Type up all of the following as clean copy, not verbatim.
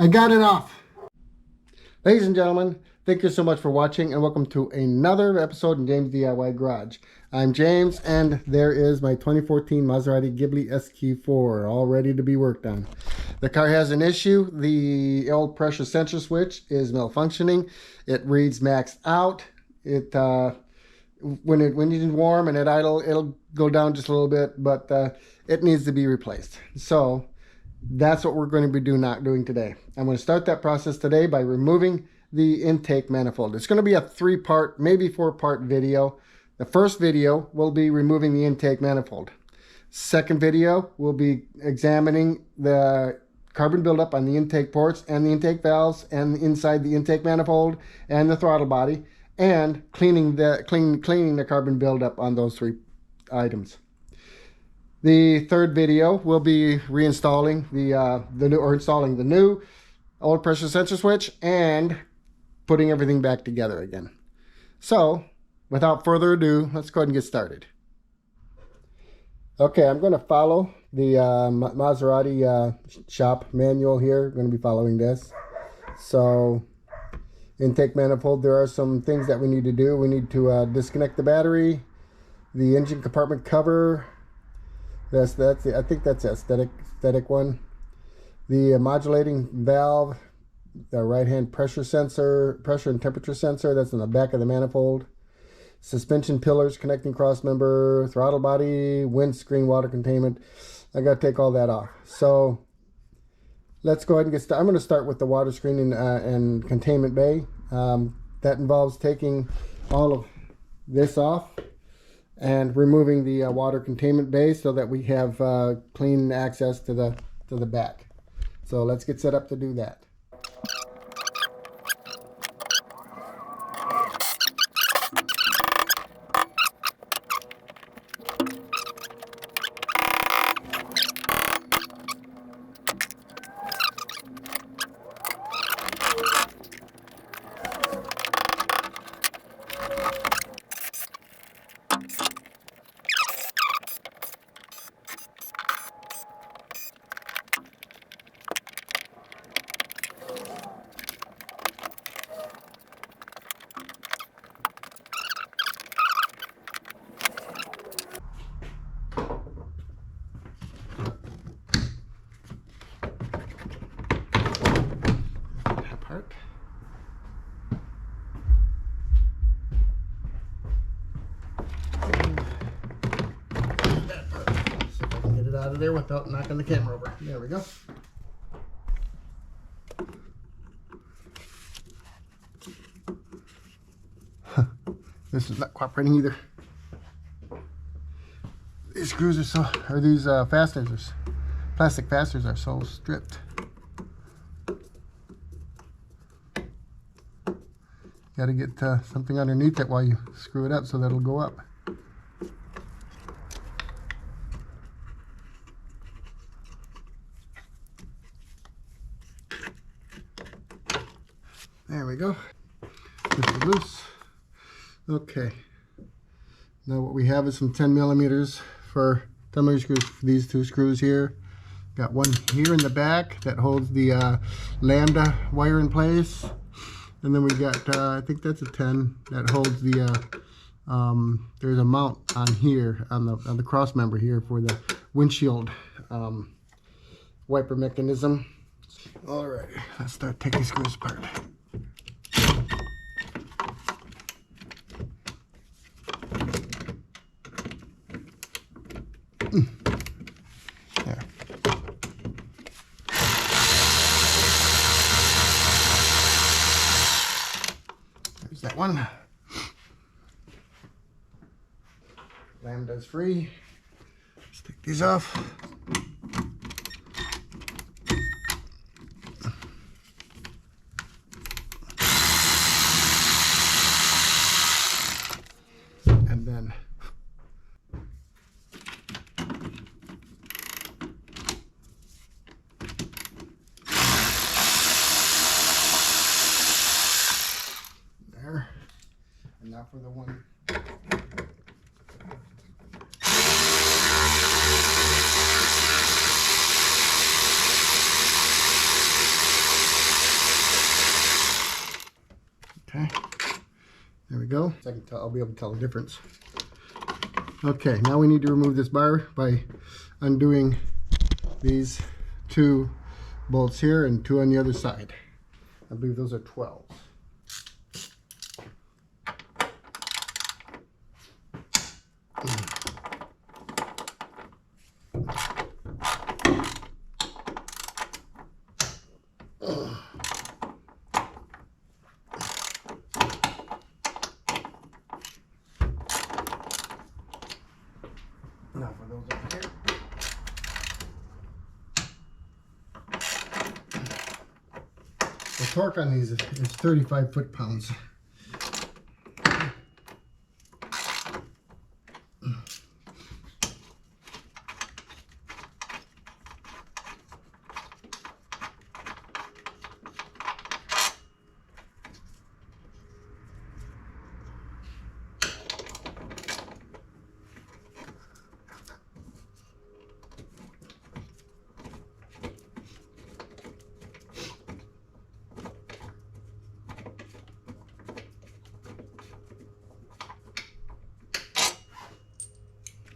I got it off. Ladies and gentlemen, thank you so much for watching and welcome to another episode in James DIY Garage. I'm James and there is my 2014 Maserati Ghibli SQ4 all ready to be worked on. The car has an issue. The old pressure sensor switch is malfunctioning. It reads max out. When it's warm and at idle, it'll go down just a little bit, but it needs to be replaced. So that's what we're going to be doing today. I'm going to start that process today by removing the intake manifold. It's going to be a 3-part, maybe 4-part video. The first video will be removing the intake manifold. Second video will be examining the carbon buildup on the intake ports and the intake valves and inside the intake manifold and the throttle body, and cleaning the carbon buildup on those 3 items. The third video will be reinstalling installing the new old pressure sensor switch and putting everything back together again. So, without further ado, let's go ahead and get started. Okay, I'm going to follow the Maserati shop manual here. I'm going to be following this. So, intake manifold, there are some things that we need to do. We need to disconnect the battery, the engine compartment cover. I think that's the aesthetic one. The modulating valve, the right-hand pressure and temperature sensor, that's in the back of the manifold. Suspension pillars, connecting cross member, throttle body, windscreen water containment. I got to take all that off. So let's go ahead and get started. I'm going to start with the water screen and containment bay. That involves taking all of this off and removing the water containment bay so that we have clean access to the back. So let's get set up to do that. Out of there without knocking the camera over. There we go. This is not cooperating either. These screws are these fasteners, plastic fasteners are so stripped. Got to get something underneath it while you screw it up so that it'll go up. There we go. This is loose. Okay. Now what we have is some 10mm for 10mm screws for these 2 screws here. Got one here in the back that holds the lambda wire in place, and then we got I think that's a 10 that holds the there's a mount on here on the cross member here for the windshield wiper mechanism. All right, let's start taking screws apart. There. There's that one. Lambda's free. Let's take these off. And then there. And now for the one. Okay, there we go. So I'll be able to tell the difference. Okay, now we need to remove this bar by undoing these 2 bolts here and 2 on the other side. I believe those are 12s. Now for those over here. The torque on these is 35 foot-pounds.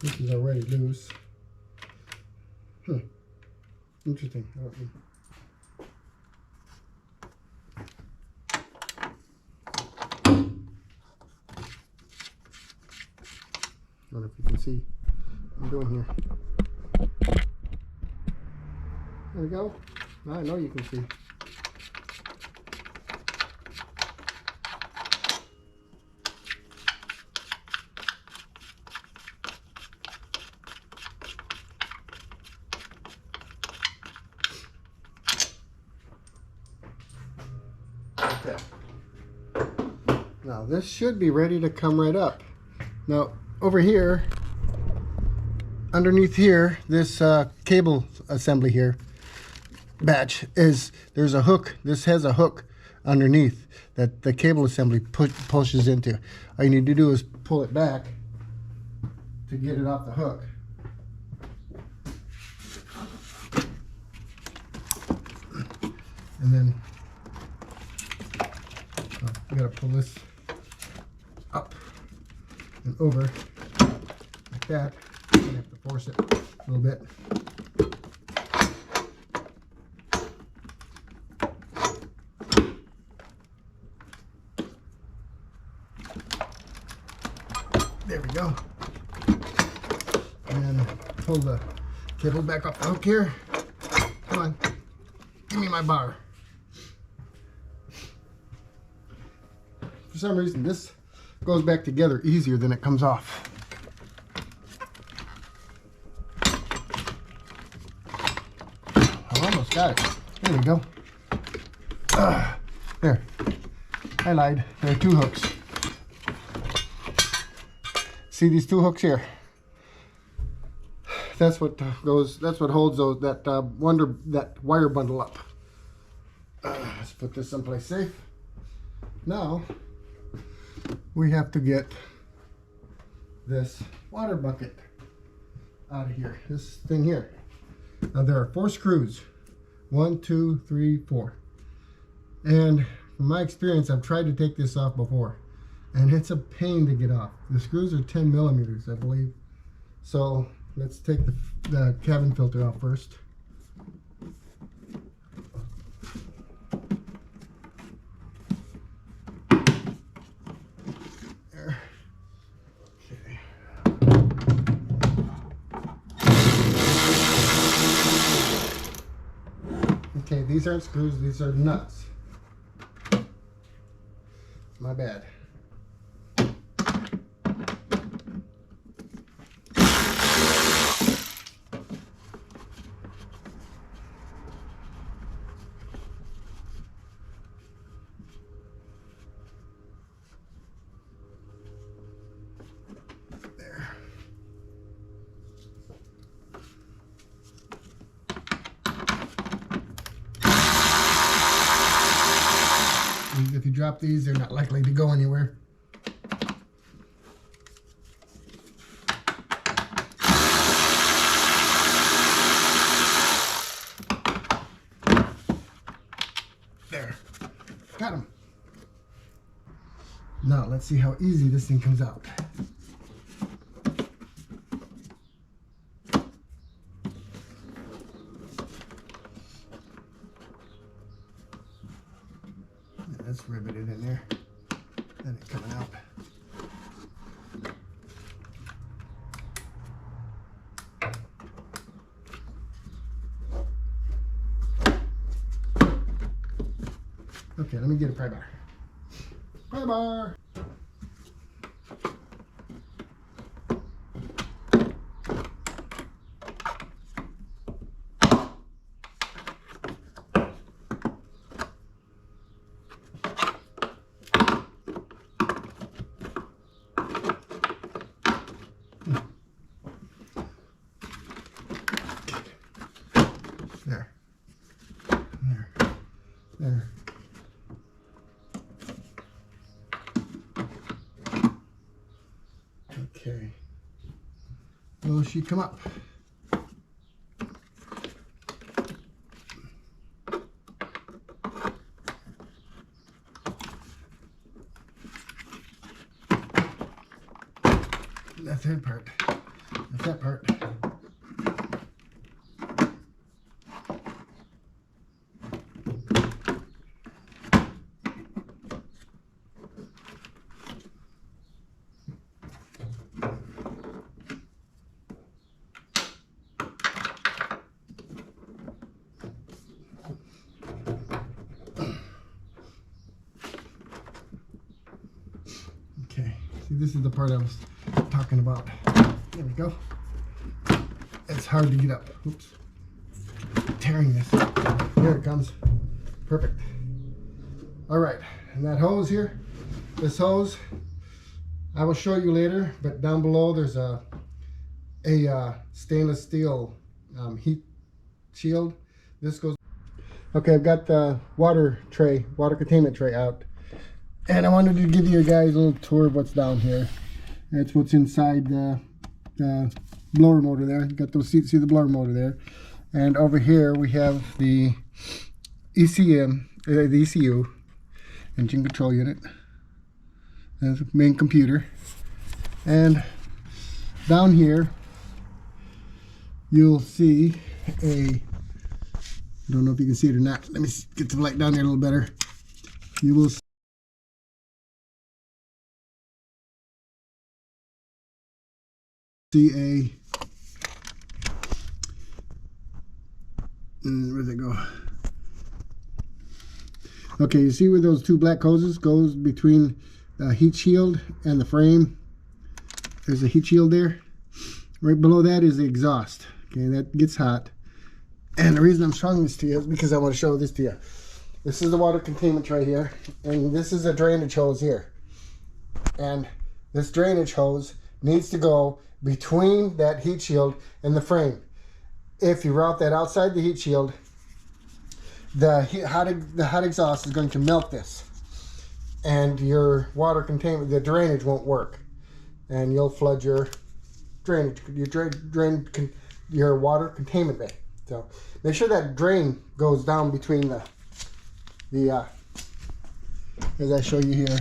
This is already loose. Interesting. I don't know if you can see what I'm doing here. There we go. I know you can see. Okay. Now this should be ready to come right up. Now over here, underneath here, this cable assembly here, batch there's a hook. This has a hook underneath that the cable assembly pushes into. All you need to do is pull it back to get it off the hook. And then you gotta pull this up and over like that. You have to force it a little bit. There we go. And then pull the cable back off the hook here. Come on, give me my bar. For some reason, this goes back together easier than it comes off. I almost got it. There we go. There. I lied. There are 2 hooks. See these 2 hooks here? That's what goes. That's what holds those that wire bundle up. Let's put this someplace safe. Now we have to get this water bucket out of here. This thing here. Now there are 4 screws. 1, 2, 3, 4. And from my experience, I've tried to take this off before, and it's a pain to get off. The screws are 10 millimeters, I believe. So let's take the cabin filter out first. There. Okay. Okay, these aren't screws, these are nuts. My bad. If you drop these, they're not likely to go anywhere. There. Got them. Now let's see how easy this thing comes out. That's riveted in there. And it's coming out. Okay, let me get a pry bar. Pry bar! There. There. Okay. Will she come up? That's that part. That's that part. Okay, see, this is the part I was talking about. There we go. It's hard to get up. Oops. Tearing this. Here it comes. Perfect. All right, and that hose here, this hose, I will show you later, but down below there's a stainless steel heat shield. This goes. Okay, I've got the water containment tray out. And I wanted to give you guys a little tour of what's down here. That's what's inside the blower motor there. You got those seats, see the blower motor there. And over here we have the ECU, engine control unit. That's the main computer. And down here you'll see I don't know if you can see it or not. Let me get the light down there a little better. You will see where'd it go? Okay, you see where those two black hoses goes between the heat shield and the frame? There's a heat shield there. Right below that is the exhaust. Okay, that gets hot. And the reason I'm showing this to you is because I want to show this to you. This is the water containment right here, and this is a drainage hose here. And this drainage hose needs to go between that heat shield and the frame. If you route that outside the heat shield, the hot exhaust is going to melt this, and your water containment, the drainage won't work, and you'll flood your drainage, your water containment bay. So make sure that drain goes down between the as I show you here,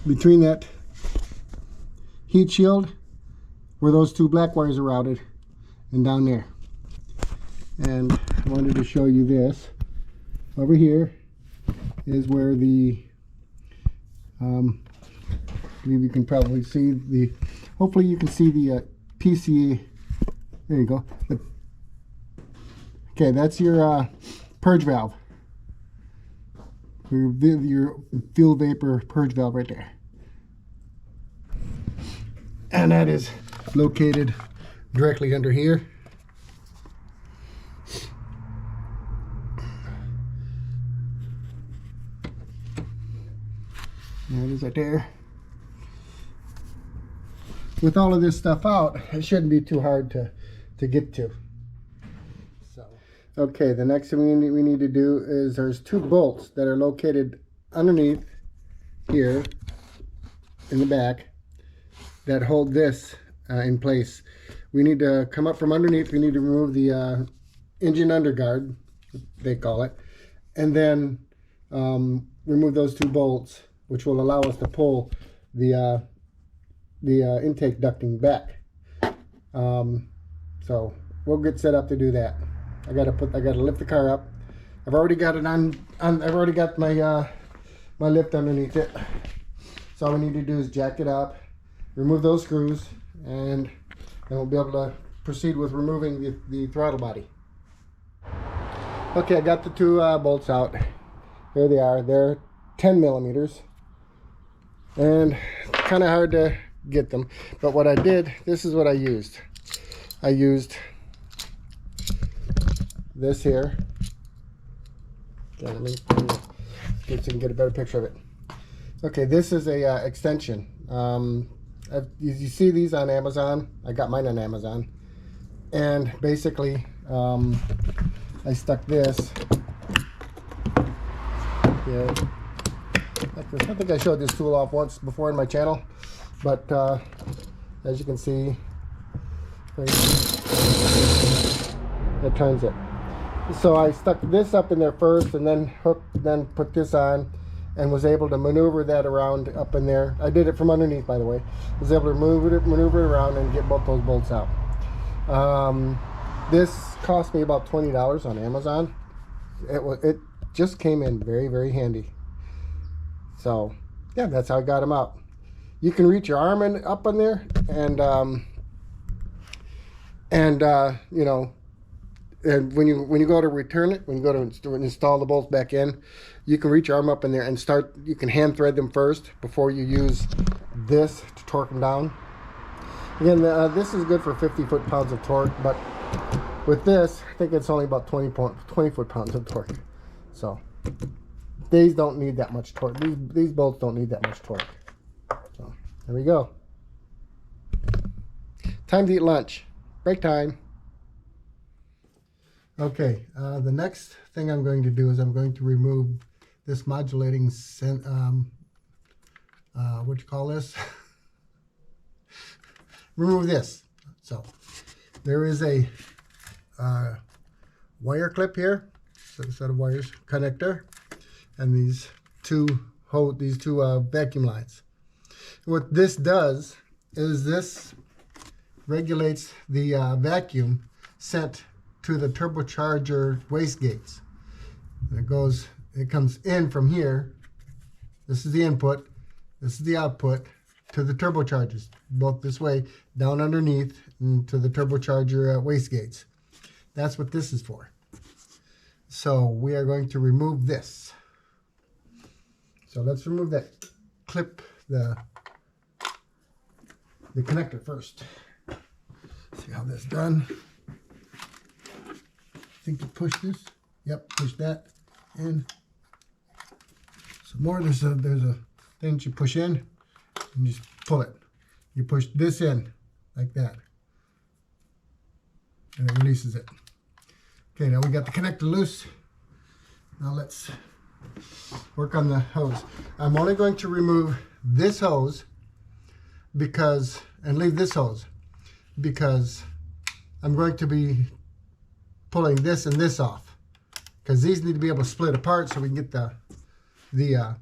between that heat shield where those two black wires are routed and down there. And I wanted to show you this. Over here is where the I believe you can probably see the, hopefully you can see the PCA. There you go. Okay, that's your purge valve. Your fuel vapor purge valve right there. And that is located directly under here. There it is right there. With all of this stuff out, it shouldn't be too hard to get to. So, okay, the next thing we need to do is there's two bolts that are located underneath here in the back that hold this in place. We need to come up from underneath. We need to remove the engine underguard, they call it, and then remove those two bolts, which will allow us to pull the intake ducting back. So we'll get set up to do that. I gotta lift the car up. I've already got it on I've already got my my lift underneath it. So all we need to do is jack it up, remove those screws, and then we'll be able to proceed with removing the throttle body. Okay, I got the two bolts out. Here they are. They're 10 millimeters, and kind of hard to get them. But what I did, this is what I used. I used this here. Okay, let me see if you can get a better picture of it. Okay, this is a extension. You see these on Amazon. I got mine on Amazon, and basically I stuck this here like this. I think I showed this tool off once before in my channel, but as you can see, it turns it. So I stuck this up in there first, and then put this on, and was able to maneuver that around up in there. I did it from underneath, by the way. Was able to maneuver it around and get both those bolts out. This cost me about $20 on Amazon. It just came in very, very handy. So yeah, that's how I got them out. You can reach your arm up in there, and you know, and when you go to return it, when you go to install the bolts back in, you can reach your arm up in there and start. You can hand thread them first before you use this to torque them down. Again, this is good for 50 foot-pounds of torque, but with this, I think it's only about 20 foot-pounds of torque. So these don't need that much torque. These bolts don't need that much torque. So there we go. Time to eat lunch. Break time. Okay, the next thing I'm going to do is I'm going to remove this modulating, what you call this? Remove this. So there is a wire clip here, so a set of wires, connector, and these two vacuum lines. What this does is this regulates the vacuum sent to the turbocharger wastegates. It comes in from here. This is the input, this is the output to the turbochargers, both this way, down underneath, and to the turbocharger wastegates. That's what this is for. So we are going to remove this. So let's remove that clip, the connector first. See how that's done. I think you push this. Yep, push that in. Some more. There's a thing that you push in and just pull it. You push this in like that, and it releases it. Okay, now we got the connector loose. Now let's work on the hose. I'm only going to remove this hose and leave this hose because I'm going to be pulling this and this off, because these need to be able to split apart so we can get the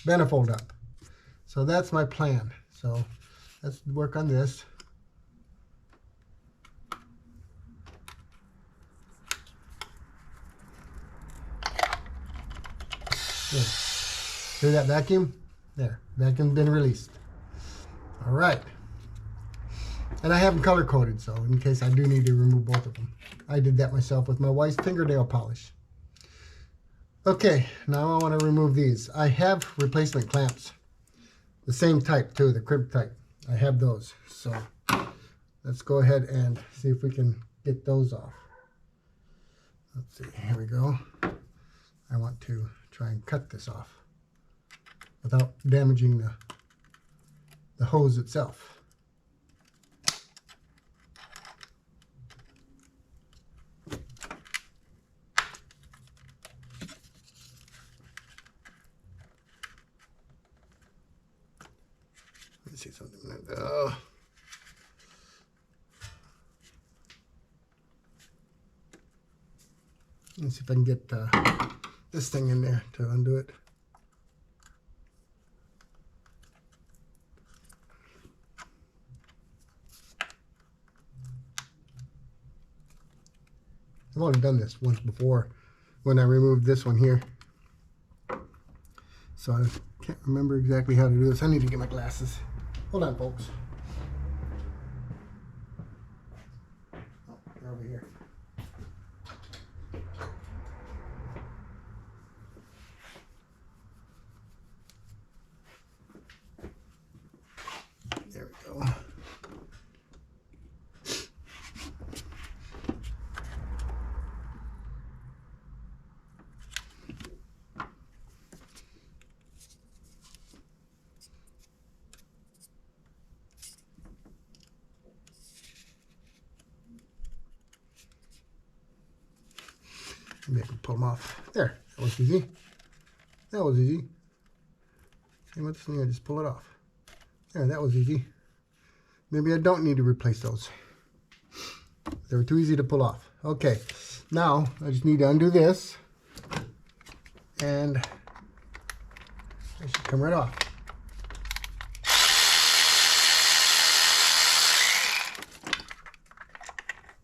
manifold up. So that's my plan. So let's work on this. There. Hear that vacuum? There, vacuum's been released. All right. And I have them color coded, so in case I do need to remove both of them. I did that myself with my wife's fingernail polish. Okay, now I want to remove these. I have replacement clamps. The same type too, the crimp type. I have those. So let's go ahead and see if we can get those off. Let's see, here we go. I want to try and cut this off without damaging the hose itself. Let's see something like that. Let's see if I can get this thing in there to undo it. I've only done this once before when I removed this one here. So I can't remember exactly how to do this. I need to get my glasses. Hold on, folks. Oh, they're over here. There we go. Maybe I can pull them off. There, that was easy. That was easy. Same with this thing, I just pull it off. There, that was easy. Maybe I don't need to replace those. They were too easy to pull off. Okay, now I just need to undo this, and they should come right off.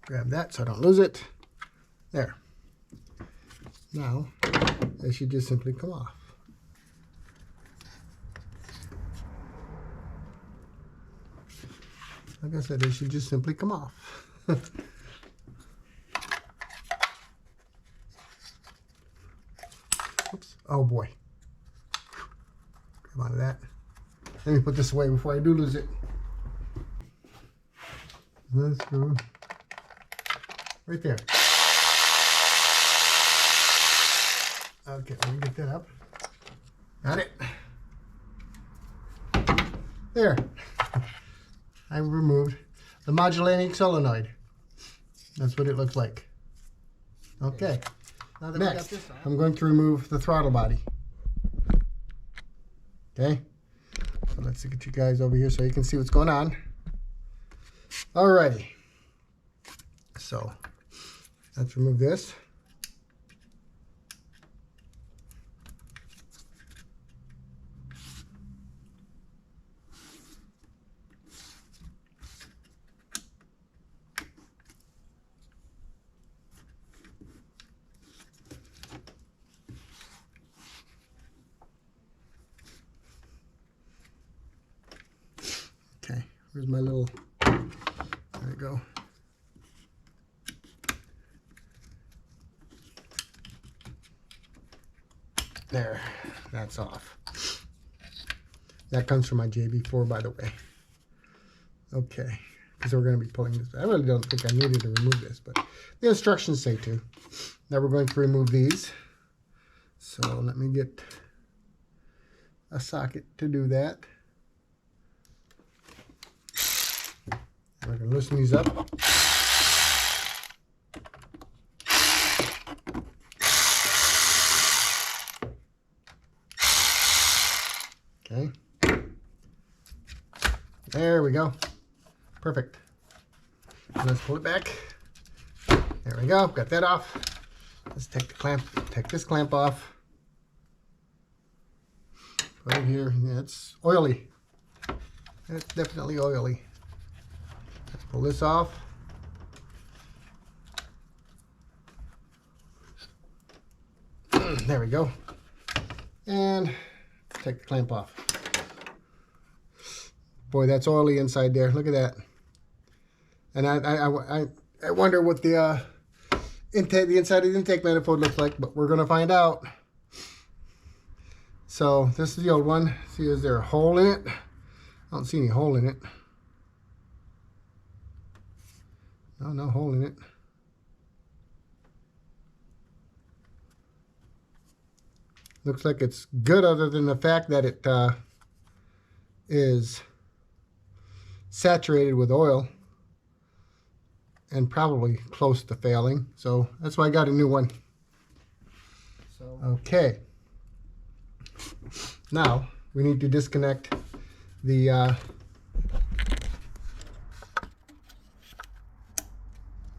Grab that so I don't lose it. There. Now, they should just simply come off. Like I said, they should just simply come off. Oops. Oh boy. Grab onto that. Let me put this away before I do lose it. Let's go. Right there. Okay, let me get that up. Got it. There. I removed the modulating solenoid. That's what it looks like. Okay. Now that next, I'm going to remove the throttle body. Okay. So let's get you guys over here so you can see what's going on. Alrighty. So let's remove this. Okay, where's my little, there we go. There, that's off. That comes from my JB4, by the way. Okay, because we're going to be pulling this. I really don't think I needed to remove this, but the instructions say to. Now we're going to remove these. So let me get a socket to do that. We're going to loosen these up. Okay. There we go. Perfect. Let's pull it back. There we go. Got that off. Let's take the clamp. Take this clamp off. Put it here. Yeah, it's oily. It's definitely oily. Let's pull this off. There we go. And take the clamp off. Boy, that's oily inside there. Look at that. And I wonder what the intake, the inside of the intake manifold looks like, but we're gonna find out. So this is the old one. See, is there a hole in it? I don't see any hole in it. No, no hole in it. Looks like it's good, other than the fact that it is saturated with oil and probably close to failing. So that's why I got a new one. Okay. Now we need to disconnect the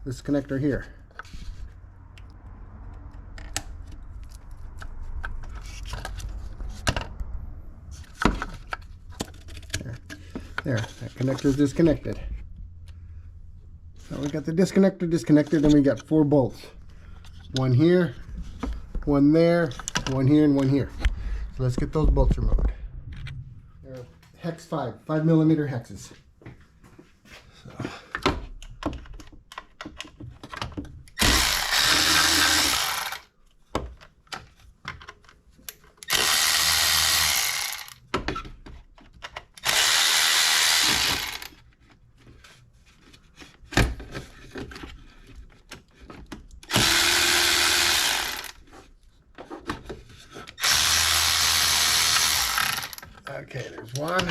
this connector here. There, that connector is disconnected. So we got the disconnector disconnected, and we got 4 bolts. One here, one there, one here, and one here. So let's get those bolts removed. They're hex 5mm hexes. So. Okay, there's one.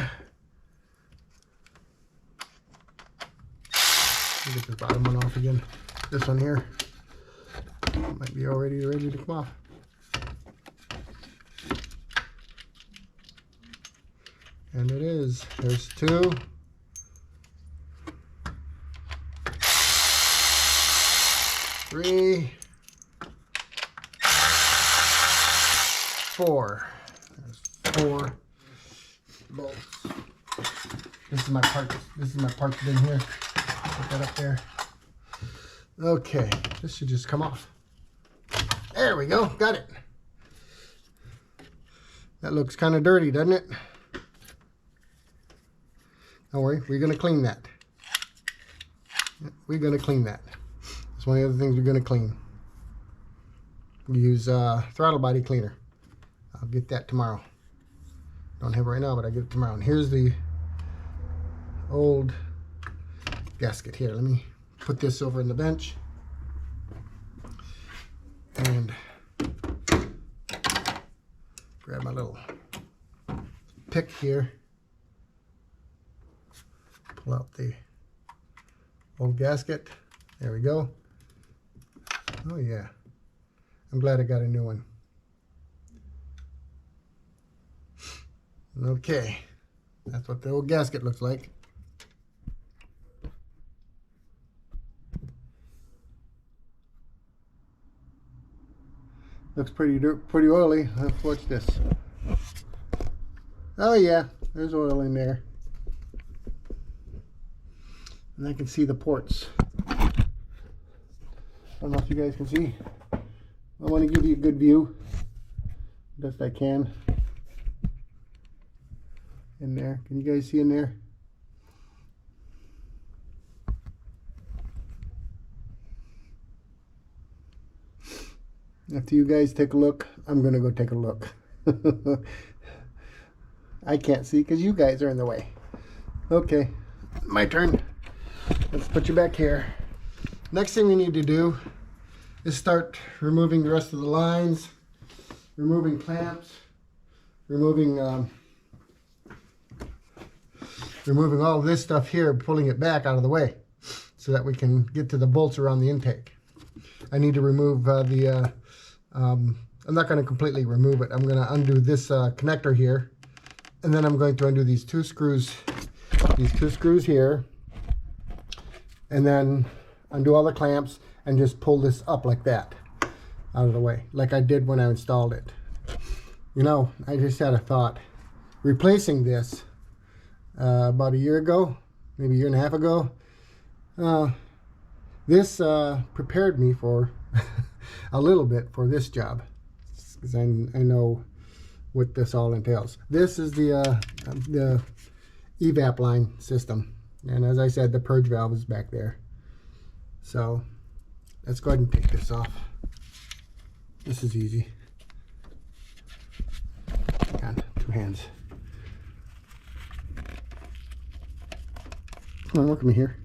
Get this bottom one off again. This one here might be already ready to come off. And it is. There's 2. 3. 4. There's 4 bolts. This is my part. This is my part in here. Put that up there. Okay, this should just come off. There we go. Got it. That looks kind of dirty, doesn't it? Don't worry, we're gonna clean that. We're gonna clean that. That's one of the other things we're gonna clean. We use throttle body cleaner. I'll get that tomorrow. Don't have it right now, but I'll get it tomorrow. And here's the old gasket here. Let me put this over in the bench. And grab my little pick here. Pull out the old gasket. There we go. Oh yeah. I'm glad I got a new one. Okay, that's what the old gasket looks like. Looks pretty oily. Let's watch this. Oh yeah, there's oil in there. And I can see the ports. I don't know if you guys can see. I want to give you a good view, best I can. In there, can you guys see in there? After you guys take a look, I'm gonna go take a look. I can't see because you guys are in the way. Okay, my turn. Let's put you back here. Next thing we need to do is start removing the rest of the lines, removing clamps, removing all this stuff here, pulling it back out of the way so that we can get to the bolts around the intake. I need to remove I'm not going to completely remove it. I'm going to undo this connector here, and then I'm going to undo these 2 screws here, and then undo all the clamps and just pull this up like that out of the way, like I did when I installed it. You know, I just had a thought. Replacing this about a year ago, maybe a year and a half ago, this prepared me for a little bit for this job, because I know what this all entails. This is the evap line system, and as I said, the purge valve is back there. So let's go ahead and take this off. This is easy. Got 2 hands. Come on, look at me here.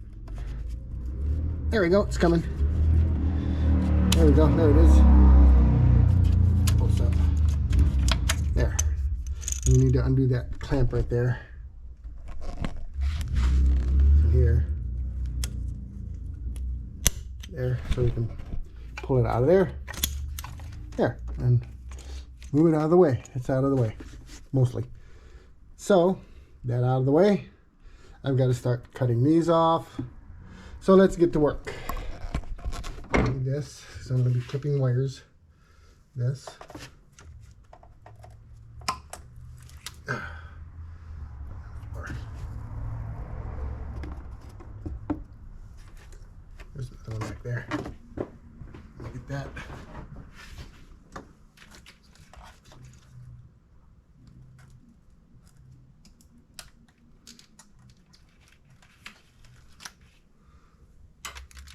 There we go, it's coming. There we go, there it is. Pull this up. There. And we need to undo that clamp right there. So here. There, so we can pull it out of there. There, and move it out of the way. It's out of the way, mostly. So, that out of the way, I've got to start cutting these off. So let's get to work. I need this, so I'm going to be clipping wires. This.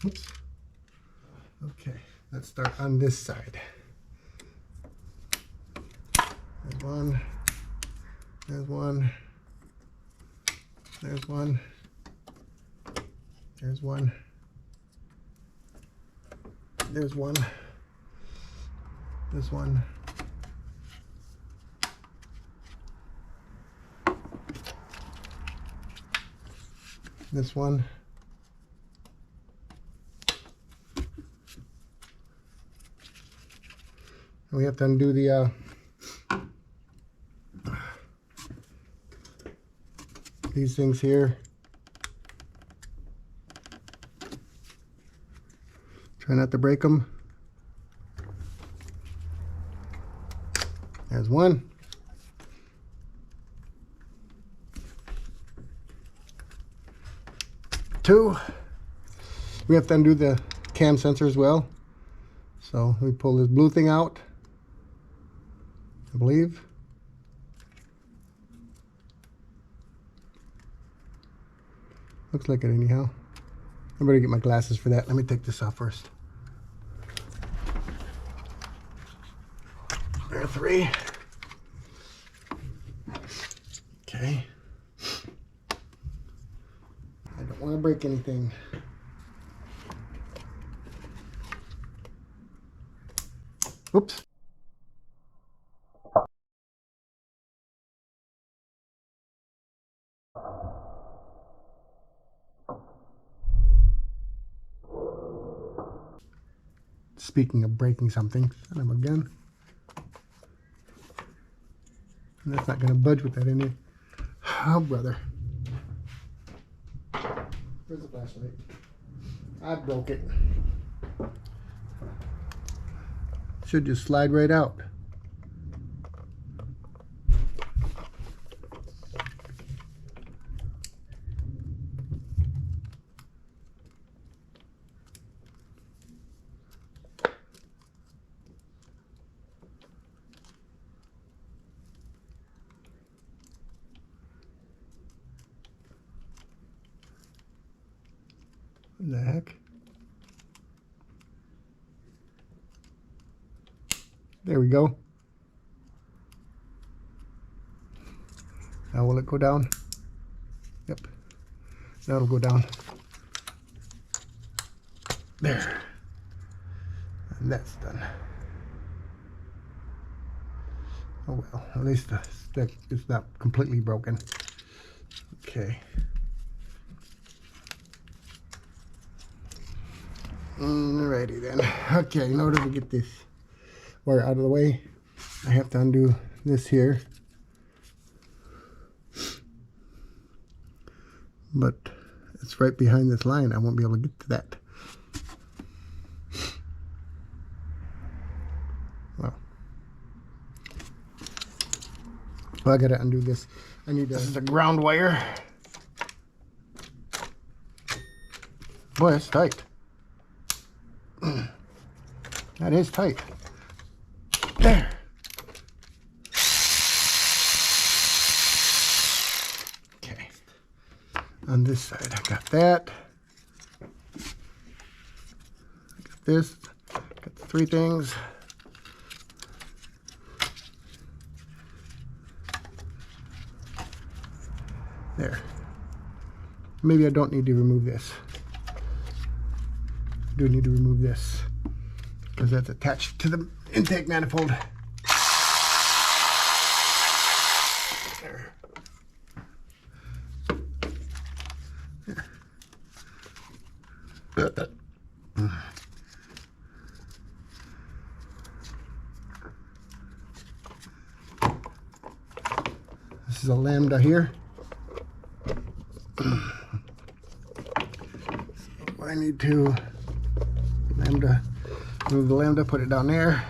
Oops. Okay, let's start on this side. There's one. There's one. There's one. There's one. There's one. This one. This one. We have to undo the these things here. Try not to break them. There's one. Two. We have to undo the cam sensor as well. So we pull this blue thing out, I believe. Looks like it anyhow. I better get my glasses for that. Let me take this off first. There are three. Okay. I don't want to break anything. Oops. Speaking of breaking something, son of a gun. And that's not going to budge with that in it. Oh, brother. Where's the flashlight? I broke it. Should just slide right out. What the heck? There we go. Now will it go down? Yep. That'll go down. There. And that's done. Oh well, at least the stick is not completely broken. Okay. Alrighty then. Okay, in order to get this wire out of the way, I have to undo this here. But it's right behind this line. I won't be able to get to that. Well, I gotta undo this. I need this is a ground wire. Boy, it's tight. That is tight. There. Okay. On this side, I got that. I got this. Got the three things. There. Maybe I don't need to remove this. I do need to remove this because that's attached to the intake manifold. There. There. This is a lambda here. So I need to lambda, move the lambda, put it down there.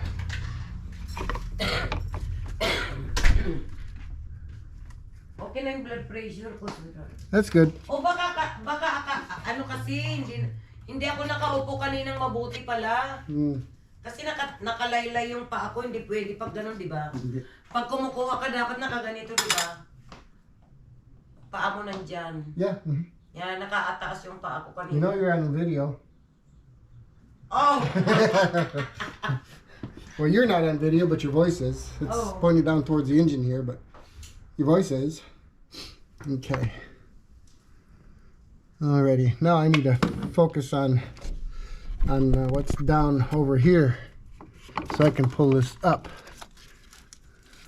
Okay na yung blood pressure ko, sweetheart. That's good. O baka ano kasi, hindi ako nakaupo kaninang mabuti pala. Kasi nakalaylay yung paa ko, hindi pwede pag ganun, di ba? Pag kumukuha ka, dapat nakaganito, di ba? Paa mo nandyan. Yeah. Yan, nakaataas yung paa ko kanina. You know you're on video. Oh! Well, you're not on video, but your voice is. It's pointing down towards the engine here, but your voice is. Okay. Alrighty. Now I need to focus on what's down over here so I can pull this up.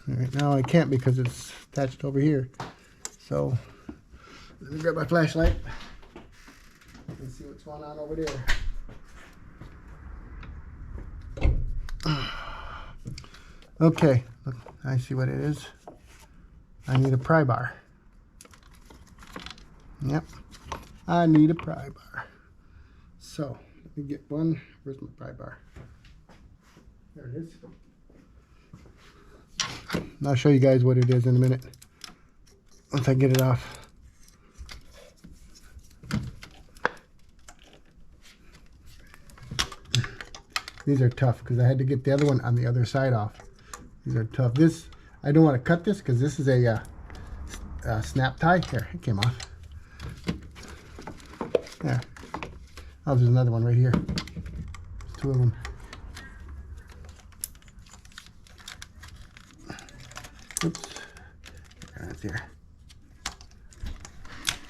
Alright, now I can't because it's attached over here. So let me grab my flashlight and see what's going on over there. Okay, I see what it is. I need a pry bar. Yep, I need a pry bar. So, let me get one. Where's my pry bar? There it is. And I'll show you guys what it is in a minute once I get it off. These are tough because I had to get the other one on the other side off. These are tough. This, I don't want to cut this because this is a snap tie. Here, it came off. There. Oh, there's another one right here. There's two of them. Oops. Right there.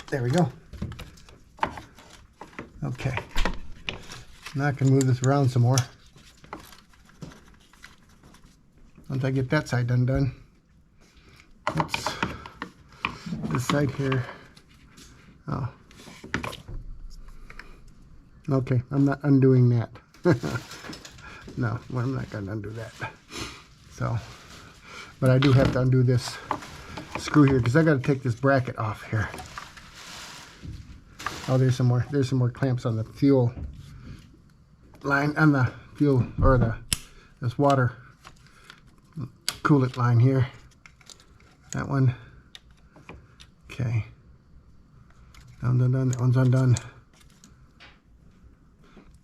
There we go. Okay. Now I can move this around some more. Once I get that side done. Oops. This side here. Oh. Okay, I'm not undoing that. No, I'm not going to undo that. So, but I do have to undo this screw here because I got to take this bracket off here. Oh, there's some more. There's some more clamps on the fuel line, on the fuel, or this water coolant line here. That one. Okay. Done. That one's undone.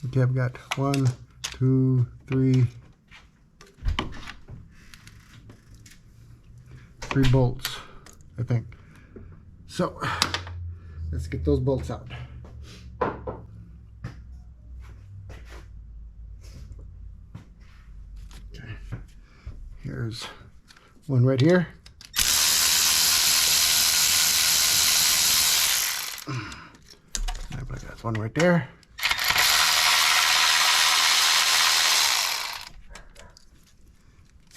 Okay, I've got 1, 2, 3 bolts, I think. So let's get those bolts out. Okay. Here's one right here. I got one right there.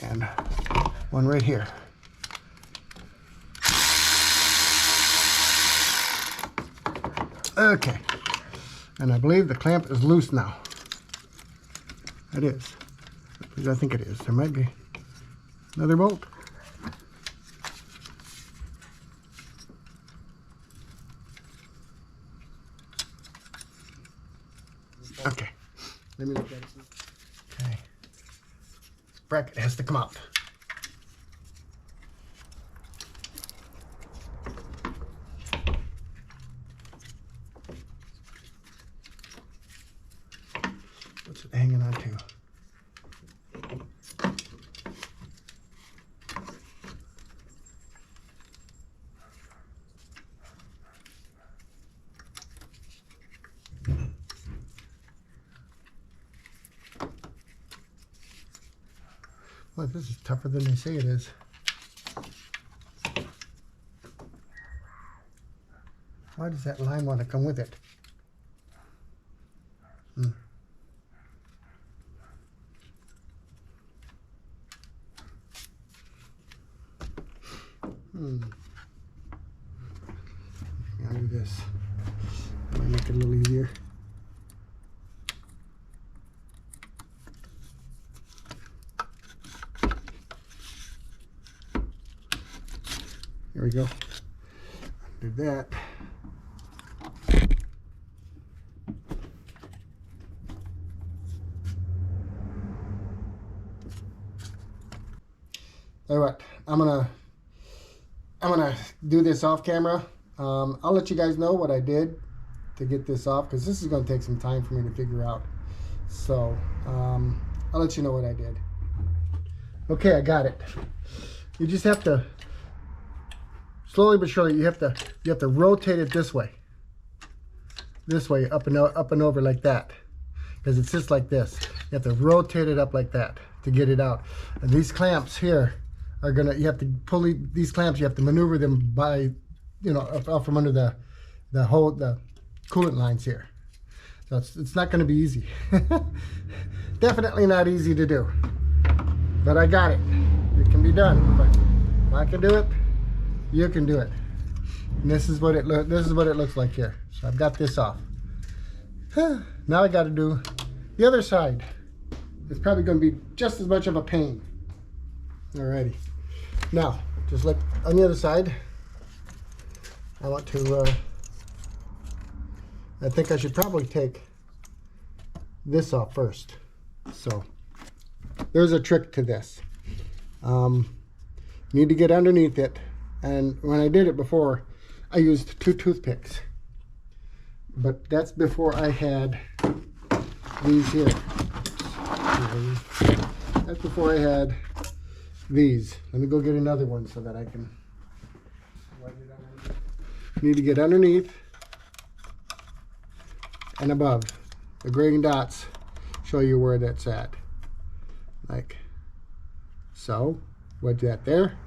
And one right here. Okay. And I believe the clamp is loose now. It is. I think it is. There might be another bolt. Okay. Let me look at it. Okay. This bracket has to come out. What's it hanging on to? Well, this is tougher than they say it is. Why does that line want to come with it? I'll do this. Might make it a little easier. There we go. Do that. Tell you what, I'm gonna do this off camera. I'll let you guys know what I did to get this off because this is gonna take some time for me to figure out. So I'll let you know what I did. Okay, I got it. You just have to slowly but surely. You have to rotate it this way, up and over like that. because it sits like this. You have to rotate it up like that to get it out. And these clamps here are gonna, you have to pull these clamps, you have to maneuver them by, you know, up from under the coolant lines here. So it's not gonna be easy. Definitely not easy to do, but I got it. It can be done. But if I can do it, you can do it. And this is what it looks like here. So I've got this off. Now I got to do the other side. It's probably going to be just as much of a pain. Alrighty. Now, just like on the other side, I want to. I think I should probably take this off first. So there's a trick to this. Need to get underneath it, and when I did it before, I used 2 toothpicks, but that's before I had these here. That's before I had these. Let me go get another one so that I can. Need to get underneath and above. The green dots show you where that's at, like so. Wedge that there,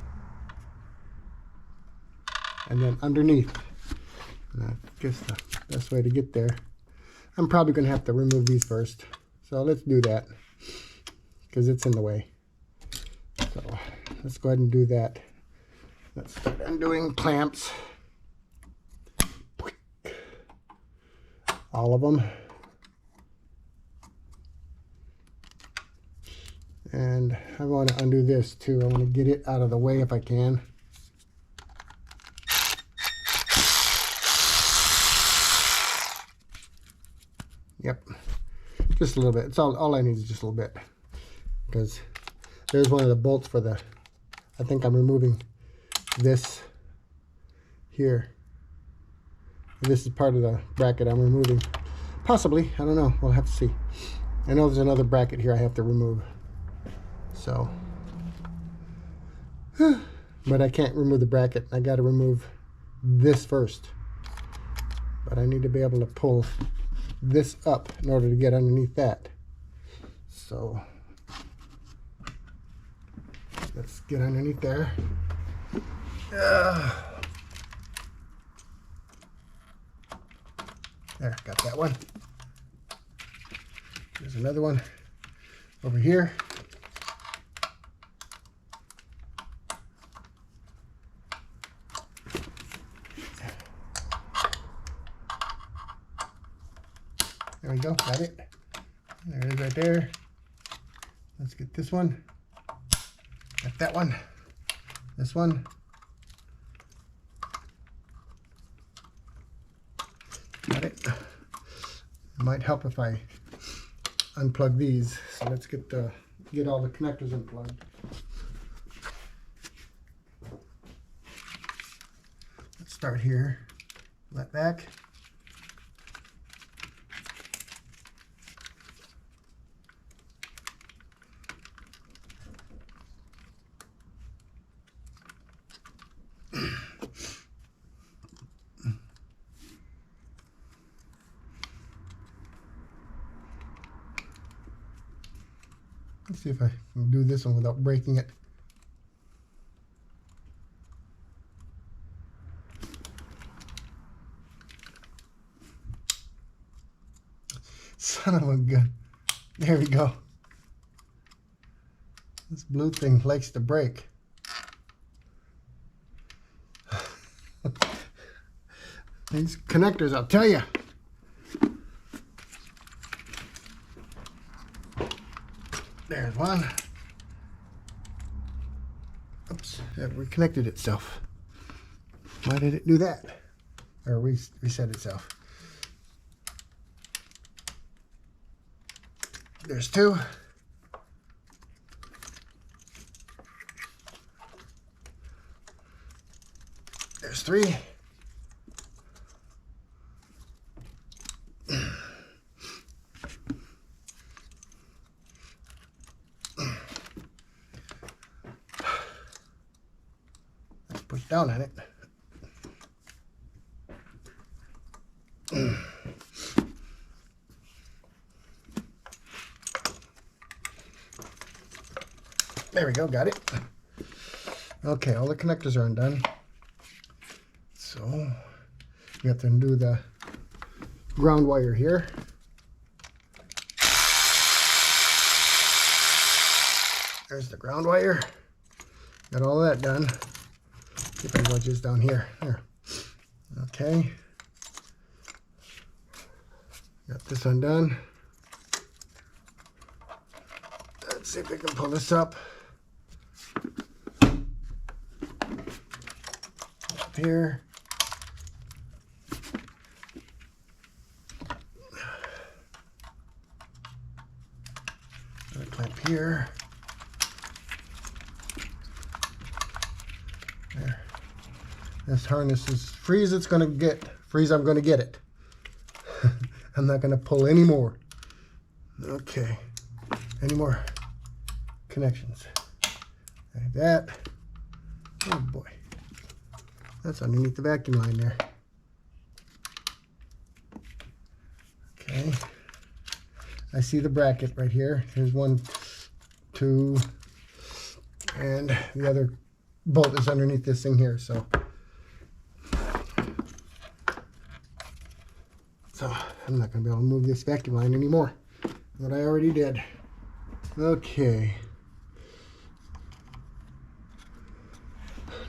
and then underneath. And I guess the best way to get there, I'm probably going to have to remove these first. So let's do that, because it's in the way. So let's go ahead and do that. Let's start undoing clamps. All of them. And I want to undo this too. I want to get it out of the way if I can. Yep, just a little bit. It's all I need is just a little bit, because there's one of the bolts for the. I think I'm removing this here. This is part of the bracket I'm removing. Possibly, I don't know. We'll have to see. I know there's another bracket here I have to remove. So, but I can't remove the bracket. I got to remove this first. But I need to be able to pull this up in order to get underneath that. So, let's get underneath there. There, got that one. There's another one over here. There we go, got it. There it is right there. Let's get this one. Got that one. This one. Got it. It might help if I unplug these. So let's get all the connectors unplugged. Let's start here. Let back. Let's see if I can do this one without breaking it. Son of a gun. There we go. This blue thing likes to break. These connectors, I'll tell you. There's one. Oops, it reconnected itself. Why did it do that? Or reset itself. There's two. There's three. Push down on it. we go, got it. Okay, all the connectors are undone. So we have to undo the ground wire here. There's the ground wire. Got all that done. Keep the wedges down here. There. Okay. Got this undone. Let's see if we can pull this up. Up here. Another clamp here. There. This harness is freeze. It's gonna get freeze. I'm gonna get it. I'm not gonna pull any more. Okay. Any more connections? Like that. Oh boy. That's underneath the vacuum line there. Okay. I see the bracket right here. Here's 1, 2, and the other bolt is underneath this thing here. So I'm not going to be able to move this vacuum line anymore. What I already did. Okay.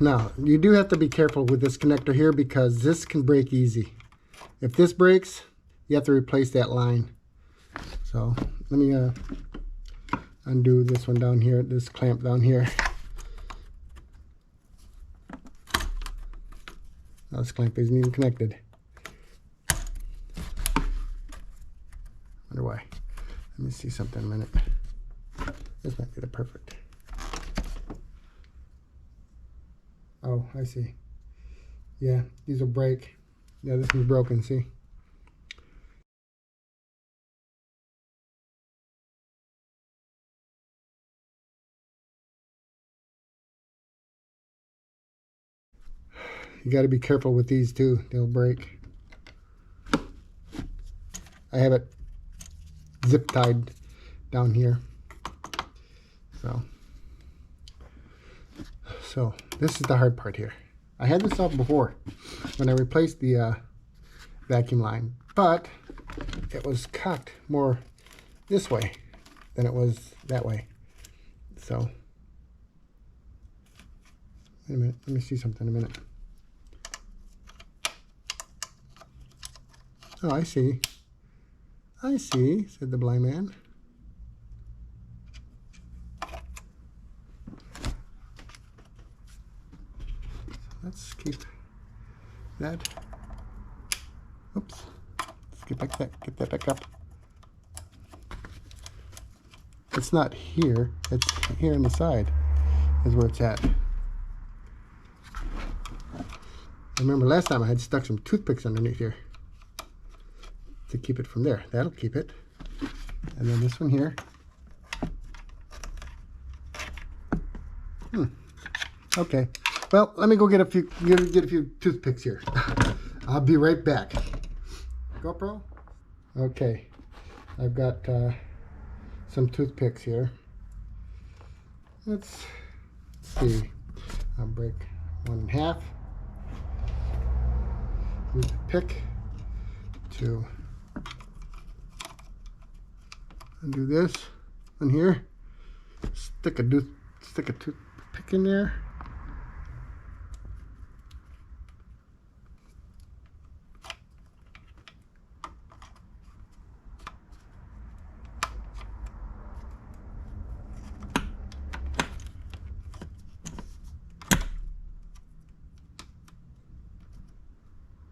Now, you do have to be careful with this connector here because this can break easy. If this breaks, you have to replace that line. So let me undo this one down here, this clamp down here. Now this clamp isn't even connected. Wonder why. Let me see something in a minute. This might be the perfect. Oh, I see. Yeah, these will break. Yeah, this one's broken, see? You got to be careful with these too. They'll break. I have it zip tied down here. So this is the hard part here. I had this up before when I replaced the vacuum line, but it was cocked more this way than it was that way. So wait a minute, let me see something in a minute. Oh, I see, said the blind man. Let's keep that. Oops. Let's get that back up. It's not here, it's here on the side is where it's at. I remember last time I had stuck some toothpicks underneath here to keep it from there. That'll keep it. And then this one here. Okay. Well, let me go get a few toothpicks here. I'll be right back. GoPro? Okay. I've got some toothpicks here. Let's see. I'll break one in half. Use the pick to undo this one here. Stick a toothpick in there.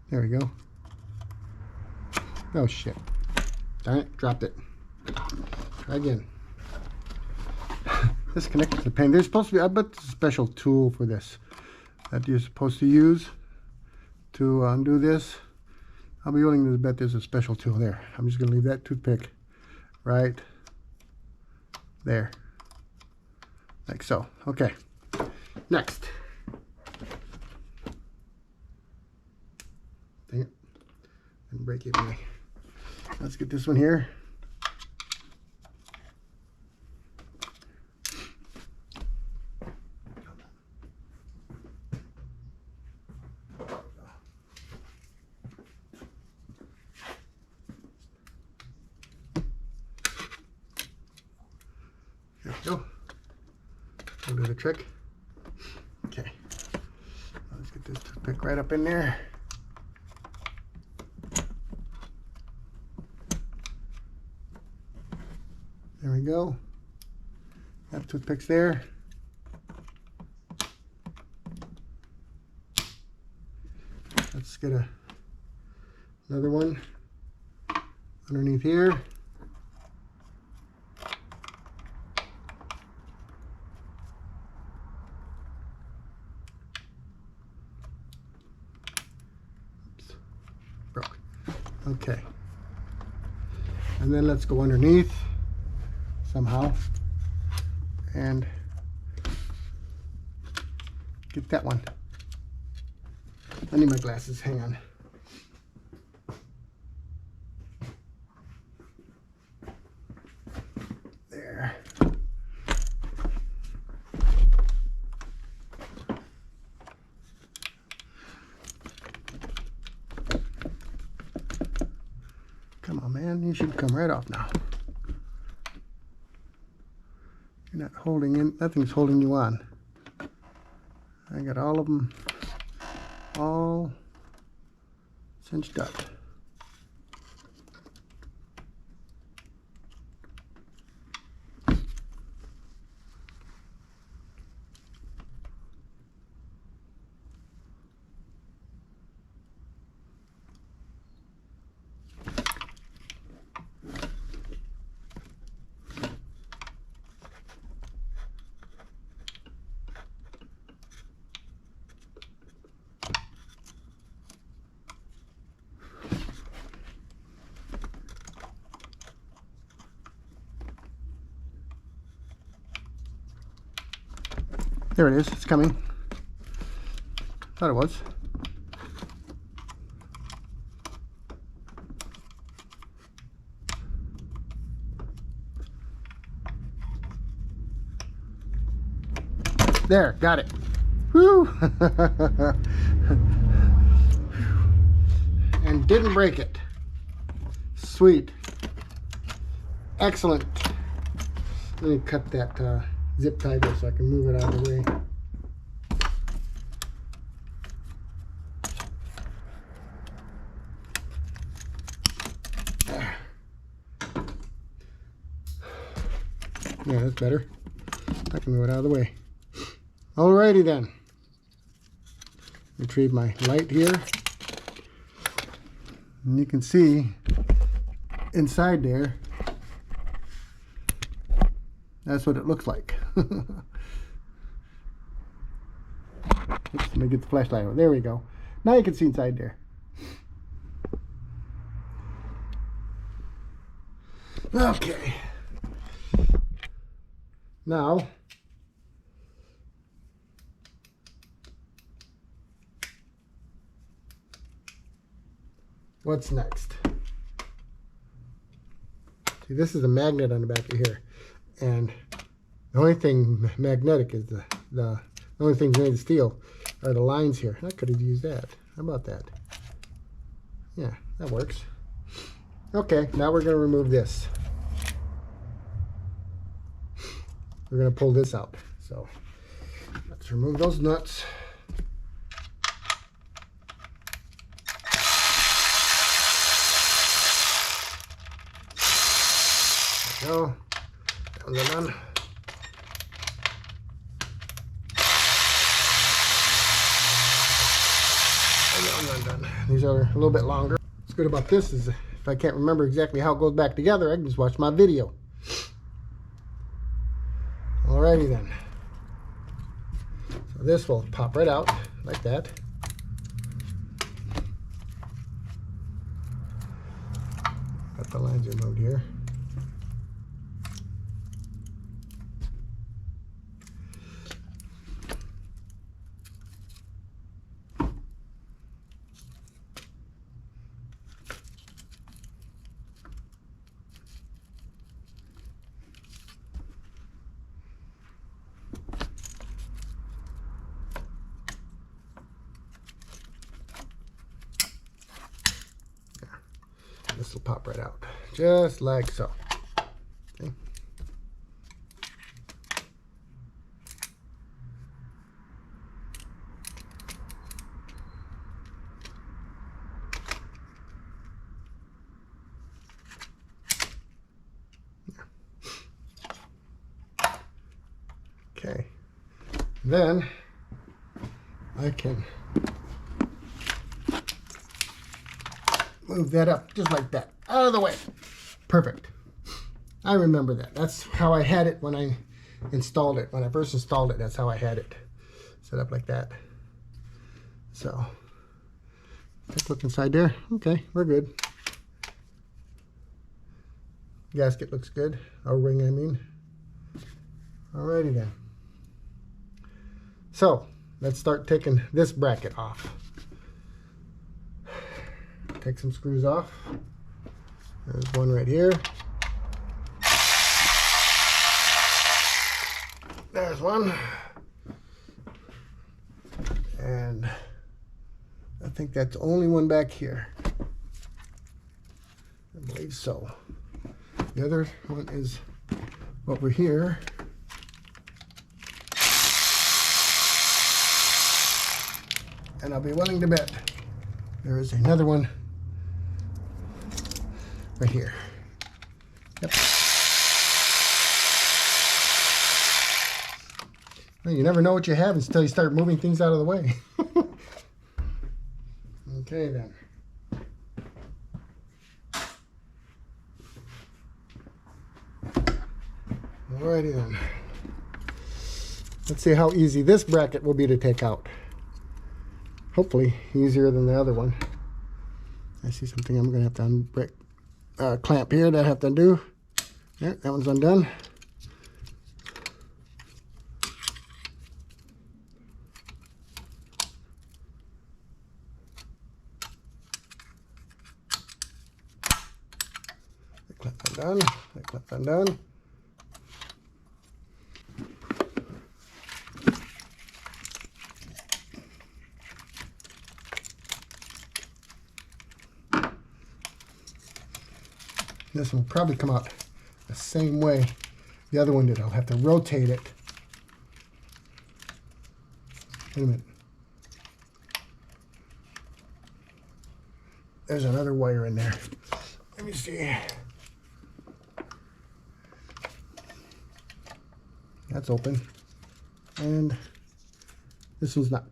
There we go. Oh shit. Darn it, dropped it. Try again. This connects to the pen. There's supposed to be, I bet there's a special tool for this that you're supposed to use to undo this. I'll be willing to bet there's a special tool there. I'm just going to leave that toothpick right there. Like so. Okay. Next. Dang it. Didn't break it anyway. Let's get this one here. We'll do the trick. Okay. Let's get this toothpick right up in there. There we go. That toothpick's there. Let's get another one underneath here. Oops, broke. Okay. And then let's go underneath somehow and get that one. I need my glasses, hang on. There. Come on, man, you should come right off now. You're not holding in, nothing's holding you on. I got all of them all cinched up. There it is, it's coming. Thought it was. There, got it. Woo! And didn't break it. Sweet. Excellent. Let me cut that zip tie there so I can move it out of the way. Yeah, that's better. I can move it out of the way. Alrighty then. Retrieve my light here. And you can see inside there, that's what it looks like. Oops, let me get the flashlight over. There we go. Now you can see inside there. Okay. Now, what's next? See, this is a magnet on the back of here, and the only thing magnetic is the only things made of steel are the lines here. I could have used that. How about that? Yeah, that works. Okay, now we're going to remove this. We're going to pull this out. So let's remove those nuts. There we go. Down, down, down. Done. These are a little bit longer. What's good about this is if I can't remember exactly how it goes back together, I can just watch my video. Alrighty then. So this will pop right out like that. Got the lines removed here. This will pop right out, just like so. Okay. Then I can move that up just like that, out of the way. Perfect. I remember that. That's how I had it when I installed it. When I first installed it, that's how I had it set up, like that. So take a look inside there. Okay, we're good. Gasket looks good. O-ring, I mean. Alrighty then. So let's start taking this bracket off. Take some screws off. There's one right here. There's one. And I think that's the only one back here. I believe so. The other one is over here. And I'll be willing to bet there is another one right here. Yep. Well, you never know what you have until you start moving things out of the way. Okay then. Alrighty then. Let's see how easy this bracket will be to take out. Hopefully easier than the other one. I see something I'm going to have to unbreak, clamp here that I have to undo. Yeah, that one's undone. That clamp's undone. That clamp's undone. This will probably come out the same way the other one did. I'll have to rotate it. Wait a minute. There's another wire in there. Let me see. That's open. And this one's not.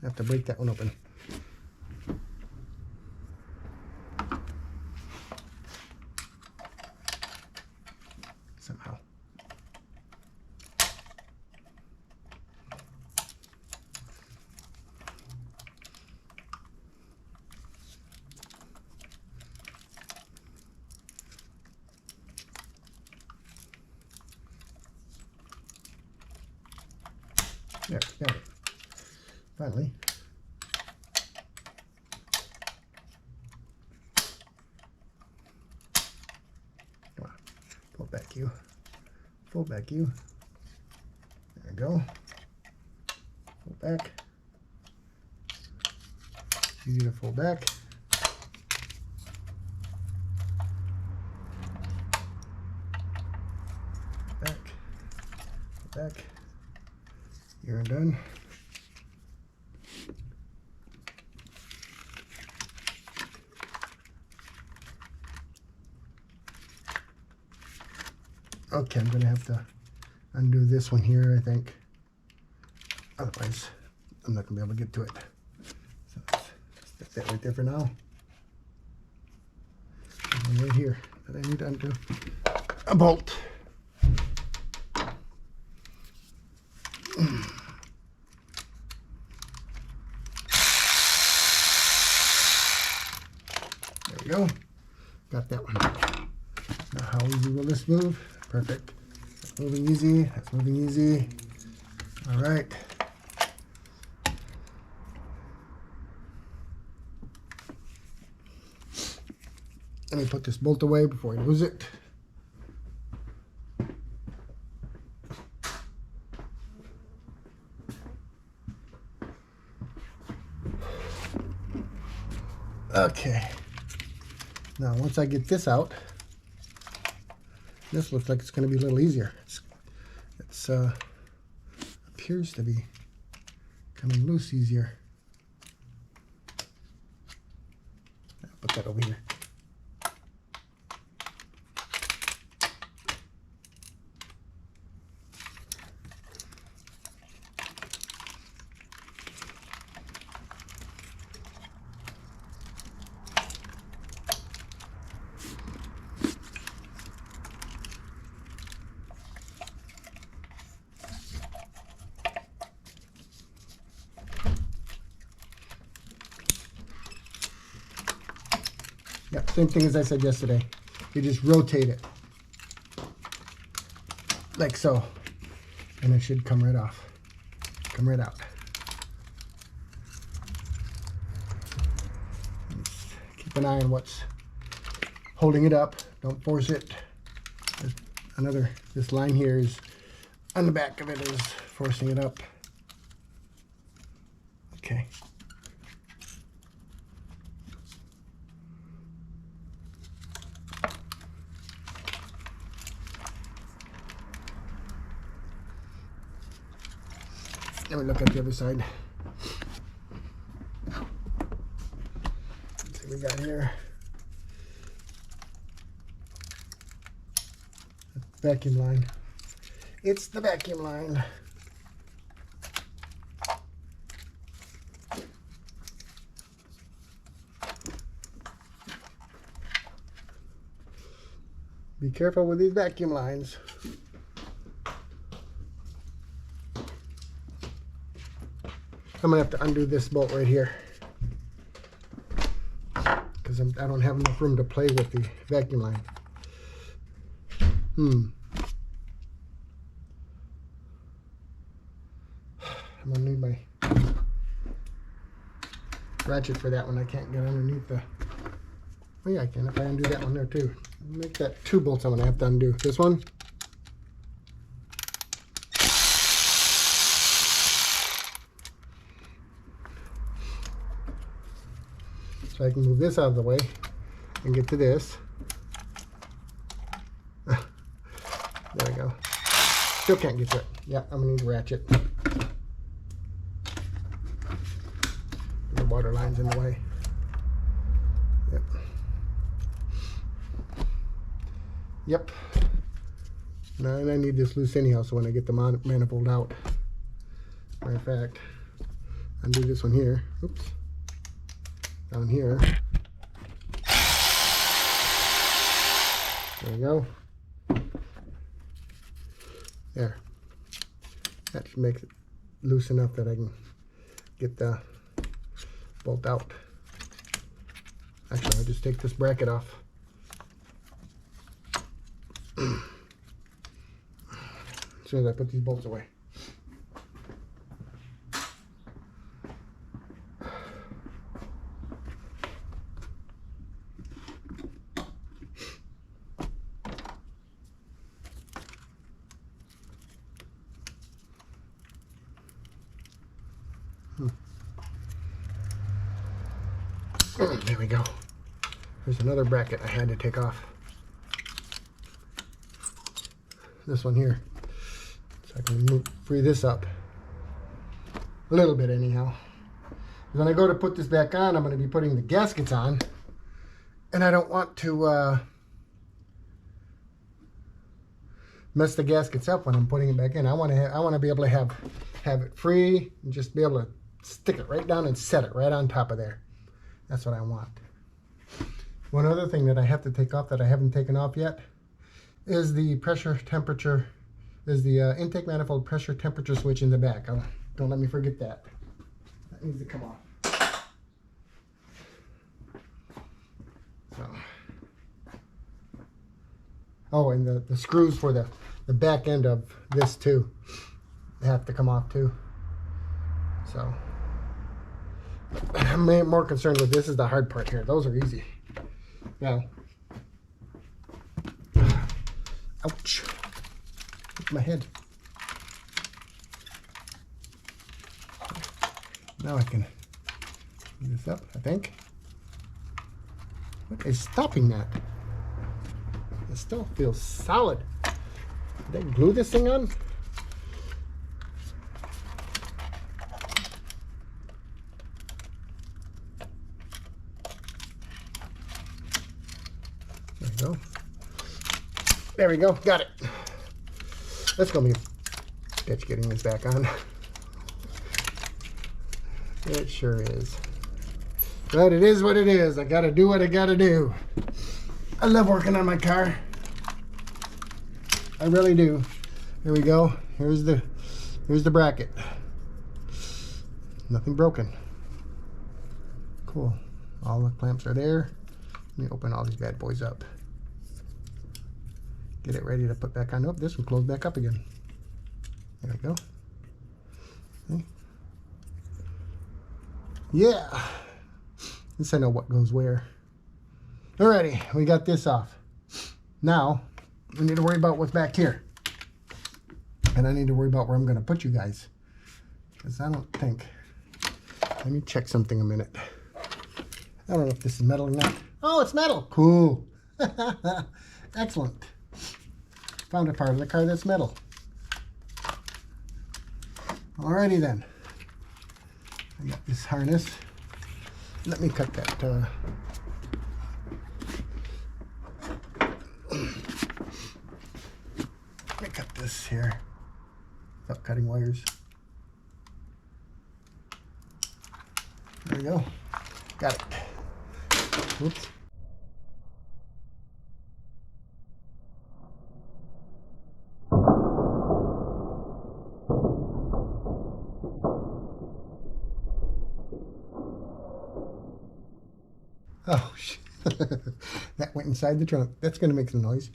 I have to break that one open. Somehow. There, got it. Finally. Come on. Pull back you. Pull back you. There we go. Pull back. Easy to fold back. Back. Back. You're done. Okay, I'm going to have to undo this one here, I think. Otherwise, I'm not going to be able to get to it. So let's stick that right there for now. And right here that I need to undo a bolt. There we go. Got that one. Now how easy will this move? Perfect. That's moving easy. That's moving easy. All right. Let me put this bolt away before I lose it. Okay. Now, once I get this out, this looks like it's going to be a little easier. It's appears to be coming loose easier. I'll put that over here. Yep, same thing as I said yesterday. You just rotate it. Like so. And it should come right off. Come right out. Just keep an eye on what's holding it up. Don't force it. There's this line here is on the back of it is forcing it up. Okay. Let me look at the other side. Let's see what we got here. Vacuum line. It's the vacuum line. Be careful with these vacuum lines. I'm gonna have to undo this bolt right here because I don't have enough room to play with the vacuum line. I'm gonna need my ratchet for that one. I can't get underneath the. Oh yeah, I can if I undo that one there too. Make that 2 bolts I'm gonna have to undo. This one. So I can move this out of the way and get to this. There we go. Still can't get to it. Yeah, I'm gonna need a ratchet. The water line's in the way. Yep. Yep. Now, and I need this loose anyhow, so when I get the manifold out. Matter of fact, undo this one here. Oops. Down here. There we go. There. That should make it loose enough that I can get the bolt out. Actually, I'll just take this bracket off. As soon as I put these bolts away. There we go. There's another bracket I had to take off. This one here. So I can free this up. A little bit anyhow. When I go to put this back on, I'm going to be putting the gaskets on. And I don't want to mess the gaskets up when I'm putting it back in. I want to be able to have it free and just be able to stick it right down and set it right on top of there. That's what I want. One other thing that I have to take off that I haven't taken off yet is the pressure temperature, is the intake manifold pressure temperature switch in the back. Don't let me forget that. That needs to come off. So. Oh, and the screws for the back end of this too, they have to come off too. So. I'm more concerned with this is the hard part here. Those are easy. Now, ouch, my head. Now I can move this up, I think. What is stopping that? It still feels solid. Did I glue this thing on? There we go, got it. That's gonna be a bitch getting this back on. It sure is. But it is what it is. I gotta do what I gotta do. I love working on my car. I really do. Here we go. Here's the bracket. Nothing broken. Cool. All the clamps are there. Let me open all these bad boys up. Get it ready to put back on. Nope, this one closed back up again. There we go. Okay. Yeah. At least I know what goes where. Alrighty, we got this off. Now, we need to worry about what's back here. And I need to worry about where I'm going to put you guys. Because I don't think... Let me check something a minute. I don't know if this is metal or not. Oh, it's metal. Cool. Excellent. Found a part of the car that's metal. Alrighty then. I got this harness. Let me cut that. Let me cut this here. Without cutting wires. There we go. Got it. Whoops. Oh, shit. That went inside the trunk. That's going to make some noise.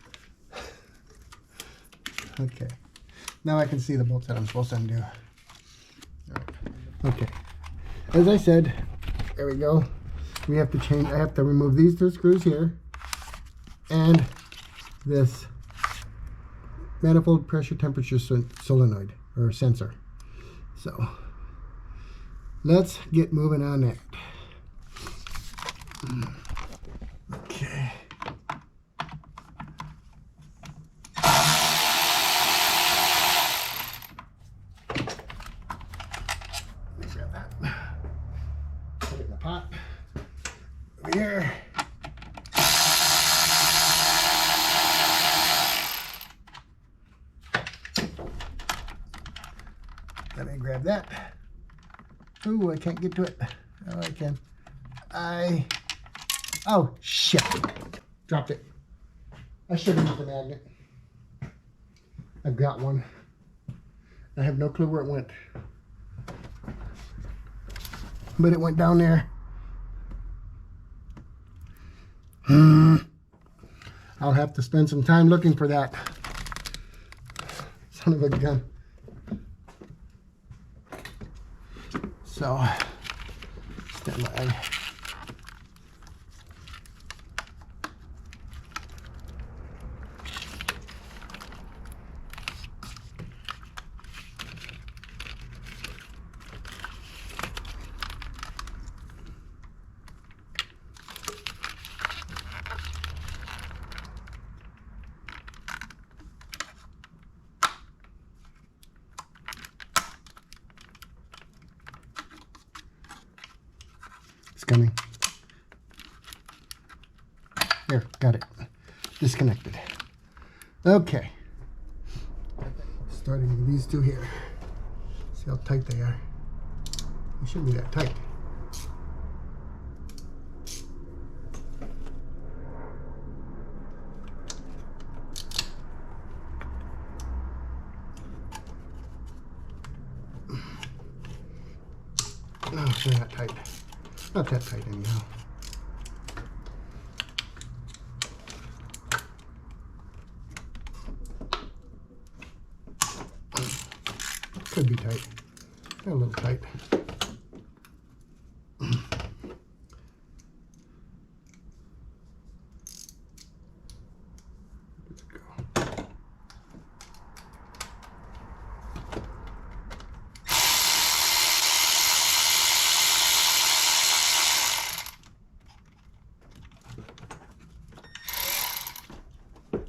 Okay. Now I can see the bolts that I'm supposed to undo. Okay. As I said, there we go. We have to change, I have to remove these two screws here and this manifold pressure temperature solenoid or sensor. So let's get moving on that. Okay. Let me grab that. Put it in the pot. Over here. Let me grab that. Ooh, I can't get to it. Oh, I can. Oh, shit. Dropped it. I should have used the magnet. I've got one. I have no clue where it went. But it went down there. I'll have to spend some time looking for that. Son of a gun. So, stand by. Coming. There, got it. Disconnected. Okay. Starting with these two here. See how tight they are. They shouldn't be that tight. No, they're not tight. Not that tight anyhow. Could be tight. They're a little tight. Let's go.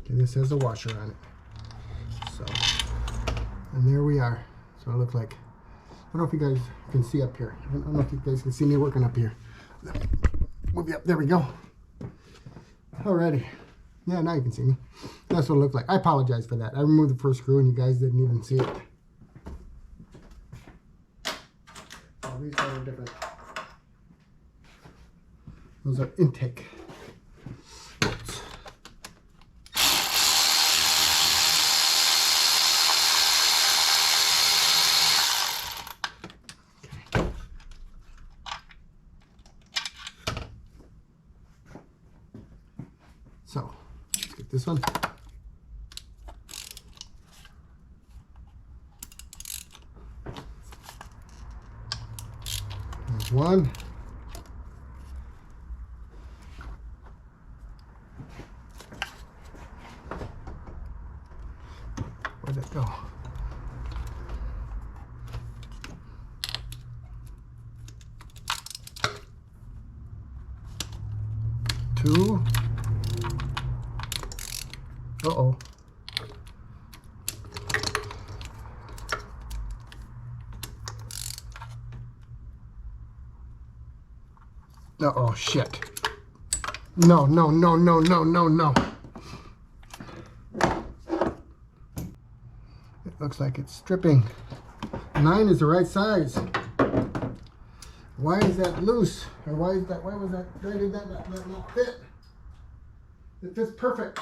This has a washer on it. So, and there we are. So it looks like, I don't know if you guys can see up here. I don't know if you guys can see me working up here. Move you up. There we go. Alrighty. Yeah, now you can see me. That's what it looked like. I apologize for that. I removed the first screw and you guys didn't even see it. Oh, these are different. Those are intake. So let's get this one. There's one. Where'd it go? Two. Uh-oh. Uh-oh, shit. No, no, no, no, no, no, no. It looks like it's stripping. 9 is the right size. Why is that loose? Or why was that, why did that not fit? It fits perfect.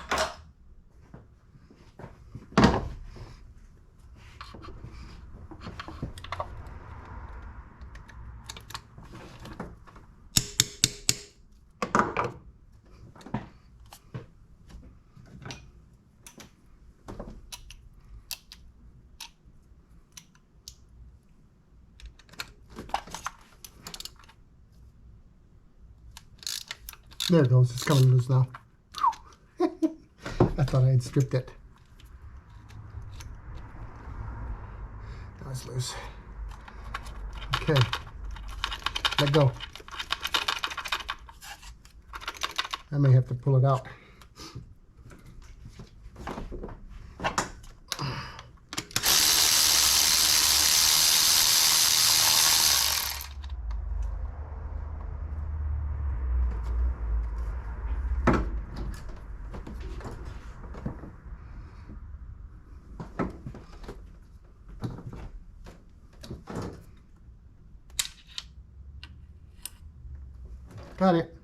There it goes, it's coming loose now. I thought I had stripped it. Now it's loose. Okay, let go. I may have to pull it out. Got it.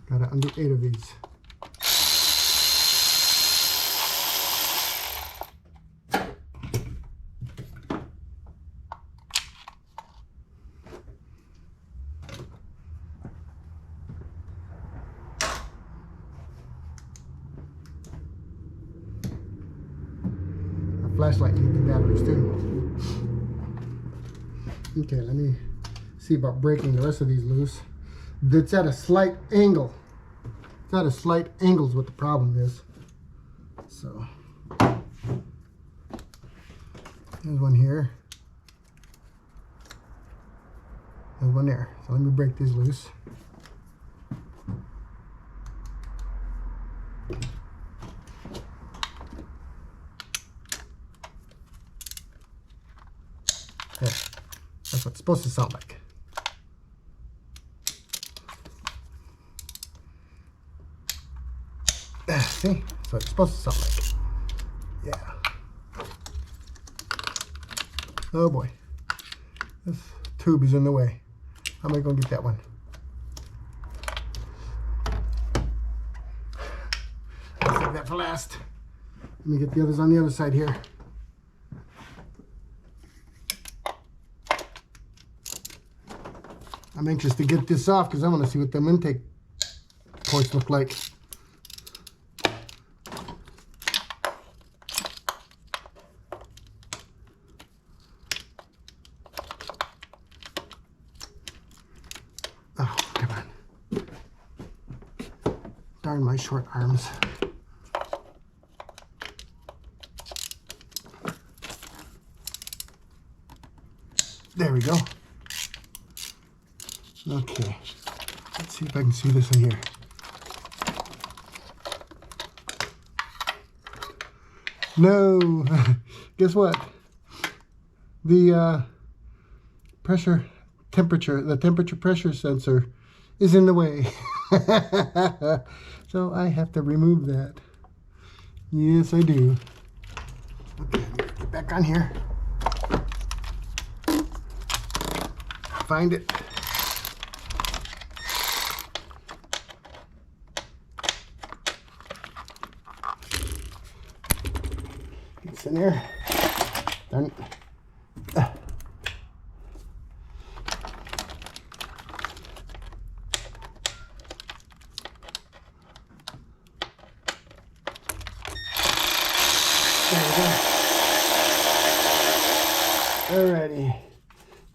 Gotta undo 8 of these. Flashlight needs the batteries too. Okay, let me see about breaking the rest of these loose. It's at a slight angle. It's at a slight angle is what the problem is. So there's one here. There's one there. So let me break these loose. There. That's what it's supposed to sound like. See? That's what it's supposed to sound like. Yeah. Oh boy. This tube is in the way. How am I going to get that one? I'll save that for last. Let me get the others on the other side here. I'm anxious to get this off because I want to see what them intake ports look like. Oh, come on. Darn my short arms. There we go. Okay, let's see if I can see this in here. No, guess what? The temperature pressure sensor is in the way. So I have to remove that. Yes, I do. Okay, get back on here. Find it. It's in there. Done. Alrighty,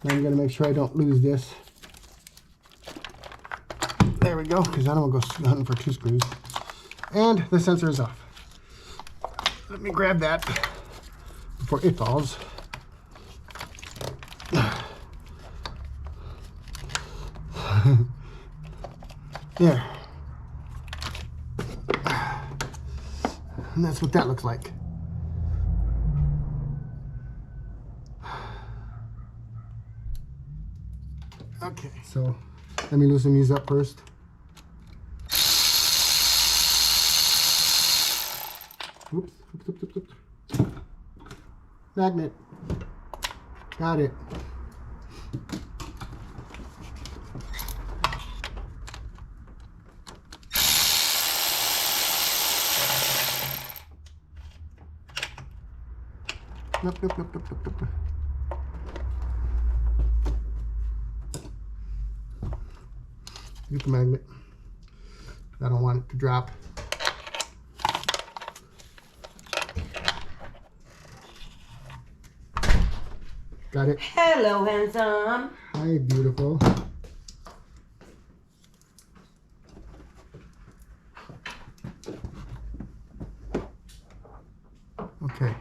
I'm going to make sure I don't lose this. There we go, because I don't want to go hunting for 2 screws. And the sensor is off. Let me grab that before it falls. There. And that's what that looks like. Okay, so let me loosen these up first. Oops, oops, oops, oops, oops. Magnet. Got it. Nope, nope, nope, nope, nope, nope. Get the magnet. I don't want it to drop. Got it. Hello, handsome. Hi, beautiful. Okay.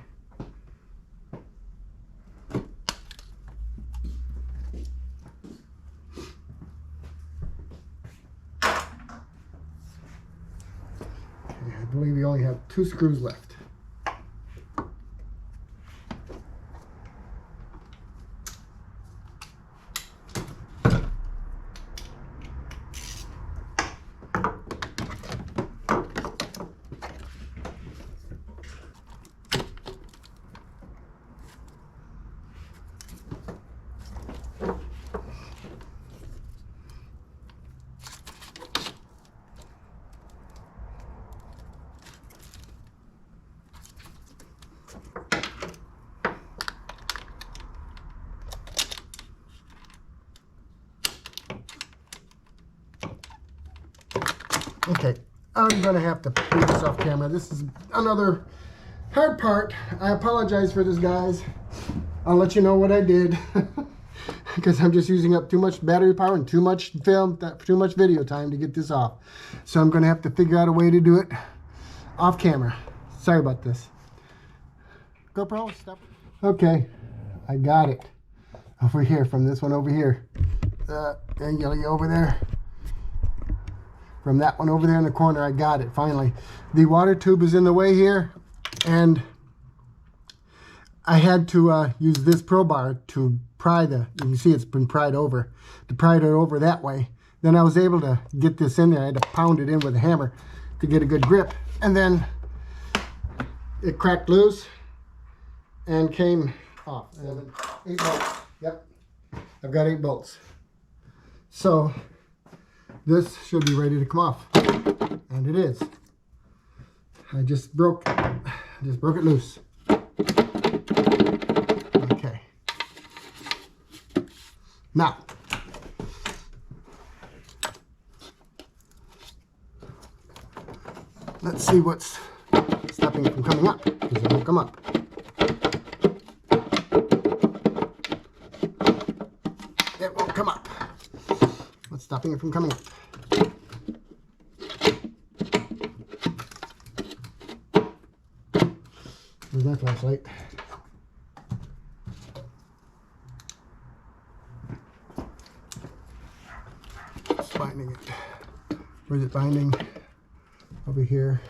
I believe we only have 2 screws left. Okay, I'm gonna have to put this off camera. This is another hard part. I apologize for this, guys. I'll let you know what I did because I'm just using up too much battery power and too much film, too much video time to get this off. So I'm gonna have to figure out a way to do it off camera. Sorry about this. GoPro, stop. Okay, I got it over here from this one over here. And you over there. From that one over there in the corner, I got it finally. The water tube is in the way here, and I had to use this pro bar to pry you can see it's been pried over, to pry it over that way. Then I was able to get this in there. I had to pound it in with a hammer to get a good grip, and then it cracked loose and came off. 8 bolts. Yep, I've got 8 bolts. So this should be ready to come off, and it is. I just broke it loose. Okay. Now, let's see what's stopping it from coming up, because it won't come up. It won't come up. What's stopping it from coming up? Where's my flashlight? It's binding it. Where's it binding? Over here.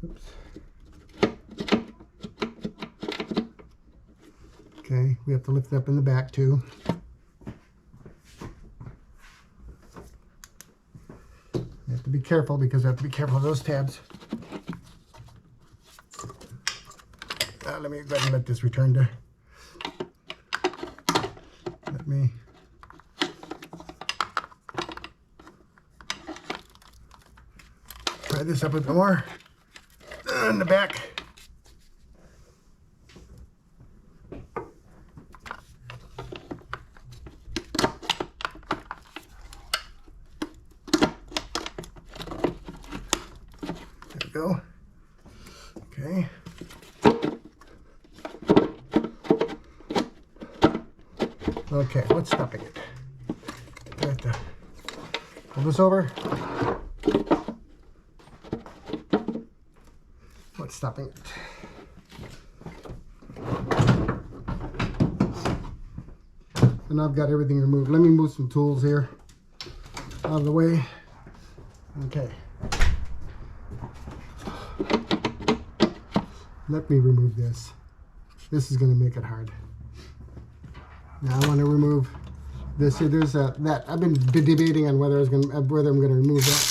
Oops. Okay, we have to lift it up in the back too. You have to be careful because I have to be careful of those tabs. Let me go ahead and let this return to. Let me. Try this up a bit more. In the back. go. Okay. Okay, what's stopping it? I have to pull this over. What's stopping it? And I've got everything removed. Let me move some tools here out of the way. Okay. Let me remove this. This is going to make it hard. Now I want to remove this here. There's that. I've been debating on whether I'm going to remove that,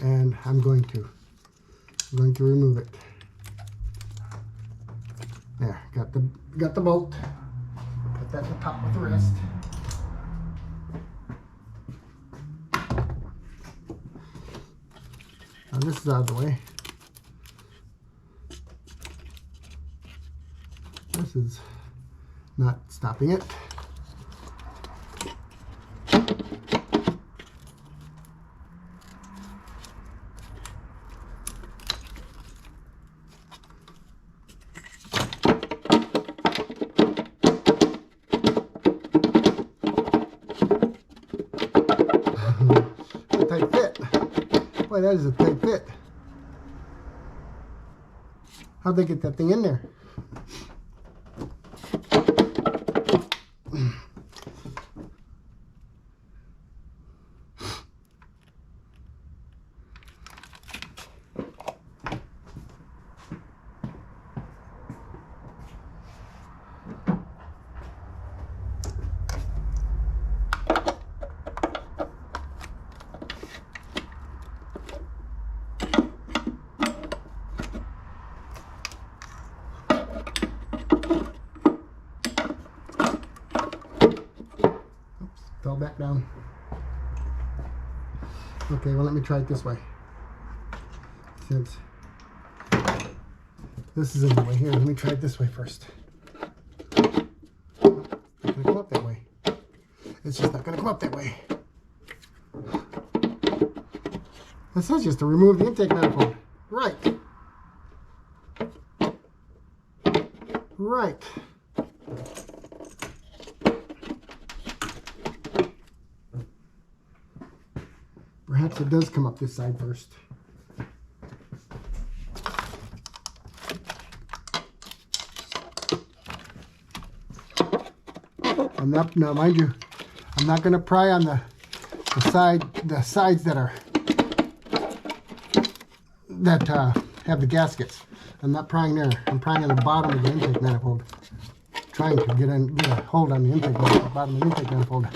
and I'm going to remove it. There, got the bolt. Put that on top with the rest. Now this is out of the way. This is not stopping it. A tight fit. Boy, that is a tight fit. How'd they get that thing in there? Fell back down. Okay, well, let me try it this way. Since this is in the way here, let me try it this way first. It's not going to come up that way. It's just not going to come up that way. It says just to remove the intake manifold. Right. Right. Perhaps it does come up this side first. Now, mind you, I'm not going to pry on the sides that have the gaskets. I'm not prying there. I'm prying on the bottom of the intake manifold, trying to get a hold on the intake manifold, bottom of the intake manifold.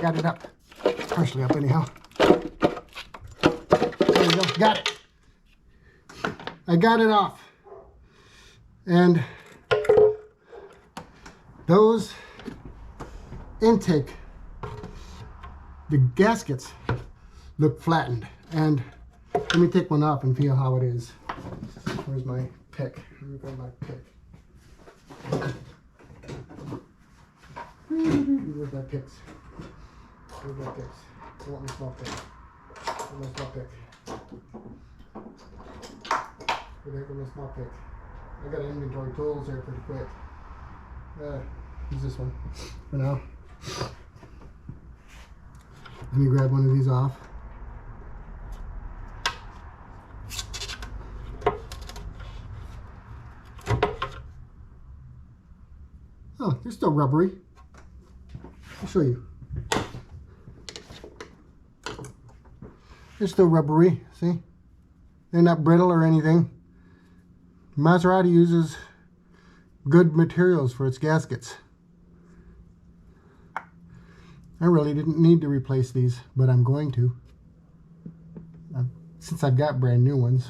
Got it up, partially up anyhow. There we go, got it. I got it off. And those intake, the gaskets look flattened. And let me take one off and feel how it is. Where's my pick? Let me grab my pick. Where's my picks? Where's my picks? I want my small pick. Where's my small pick? Where the heck is my small pick? I got inventory tools there pretty quick. Use this one for now. Let me grab one of these off. Oh, they're still rubbery. I'll show you. They're still rubbery, see? They're not brittle or anything. Maserati uses good materials for its gaskets. I really didn't need to replace these, but I'm going to. Since I've got brand new ones.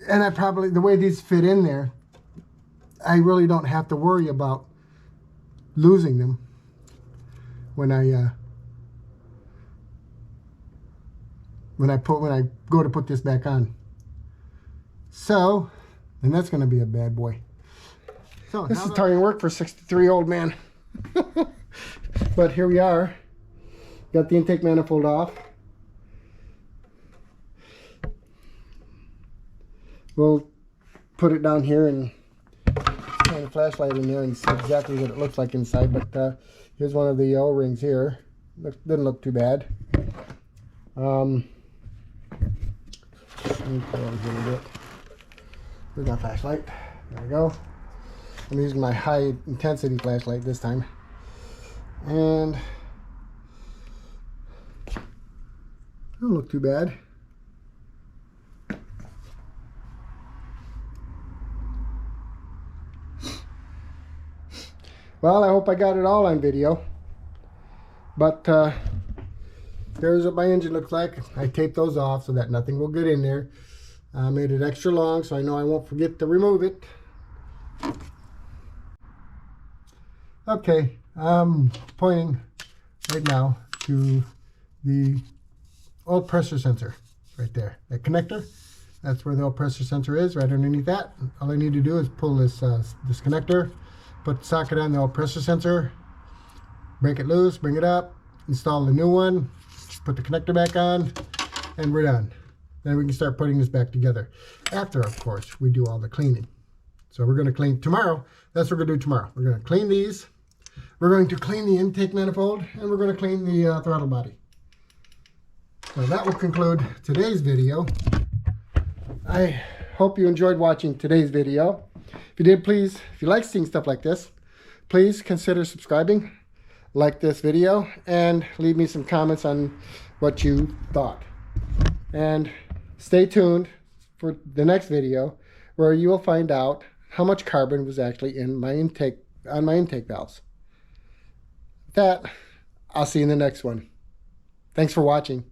And I probably, the way these fit in there, I really don't have to worry about losing them. when I go to put this back on. So, and that's going to be a bad boy. So this is tiring work for a 63-year-old man. But here we are. Got the intake manifold off. We'll put it down here and shine a flashlight in there and see exactly what it looks like inside. But here's one of the O-rings here. Doesn't look too bad. Let me put it over here a little bit. Here's my flashlight. There we go. I'm using my high intensity flashlight this time. And don't look too bad. Well, I hope I got it all on video. But there's what my engine looks like. I taped those off so that nothing will get in there. I made it extra long so I know I won't forget to remove it. Okay, I'm pointing right now to the oil pressure sensor right there. That connector, that's where the oil pressure sensor is, right underneath that. All I need to do is pull this this connector, put the socket on the oil pressure sensor, break it loose, bring it up, install the new one, put the connector back on, and we're done. Then we can start putting this back together. After, of course, we do all the cleaning. So we're going to clean tomorrow. That's what we're going to do tomorrow. We're going to clean these. We're going to clean the intake manifold, and we're going to clean the throttle body. So that will conclude today's video. I hope you enjoyed watching today's video. If you did, please, if you like seeing stuff like this, please consider subscribing, like this video, and leave me some comments on what you thought. And stay tuned for the next video where you will find out how much carbon was actually in my intake, on my intake valves. That, I'll see you in the next one. Thanks for watching.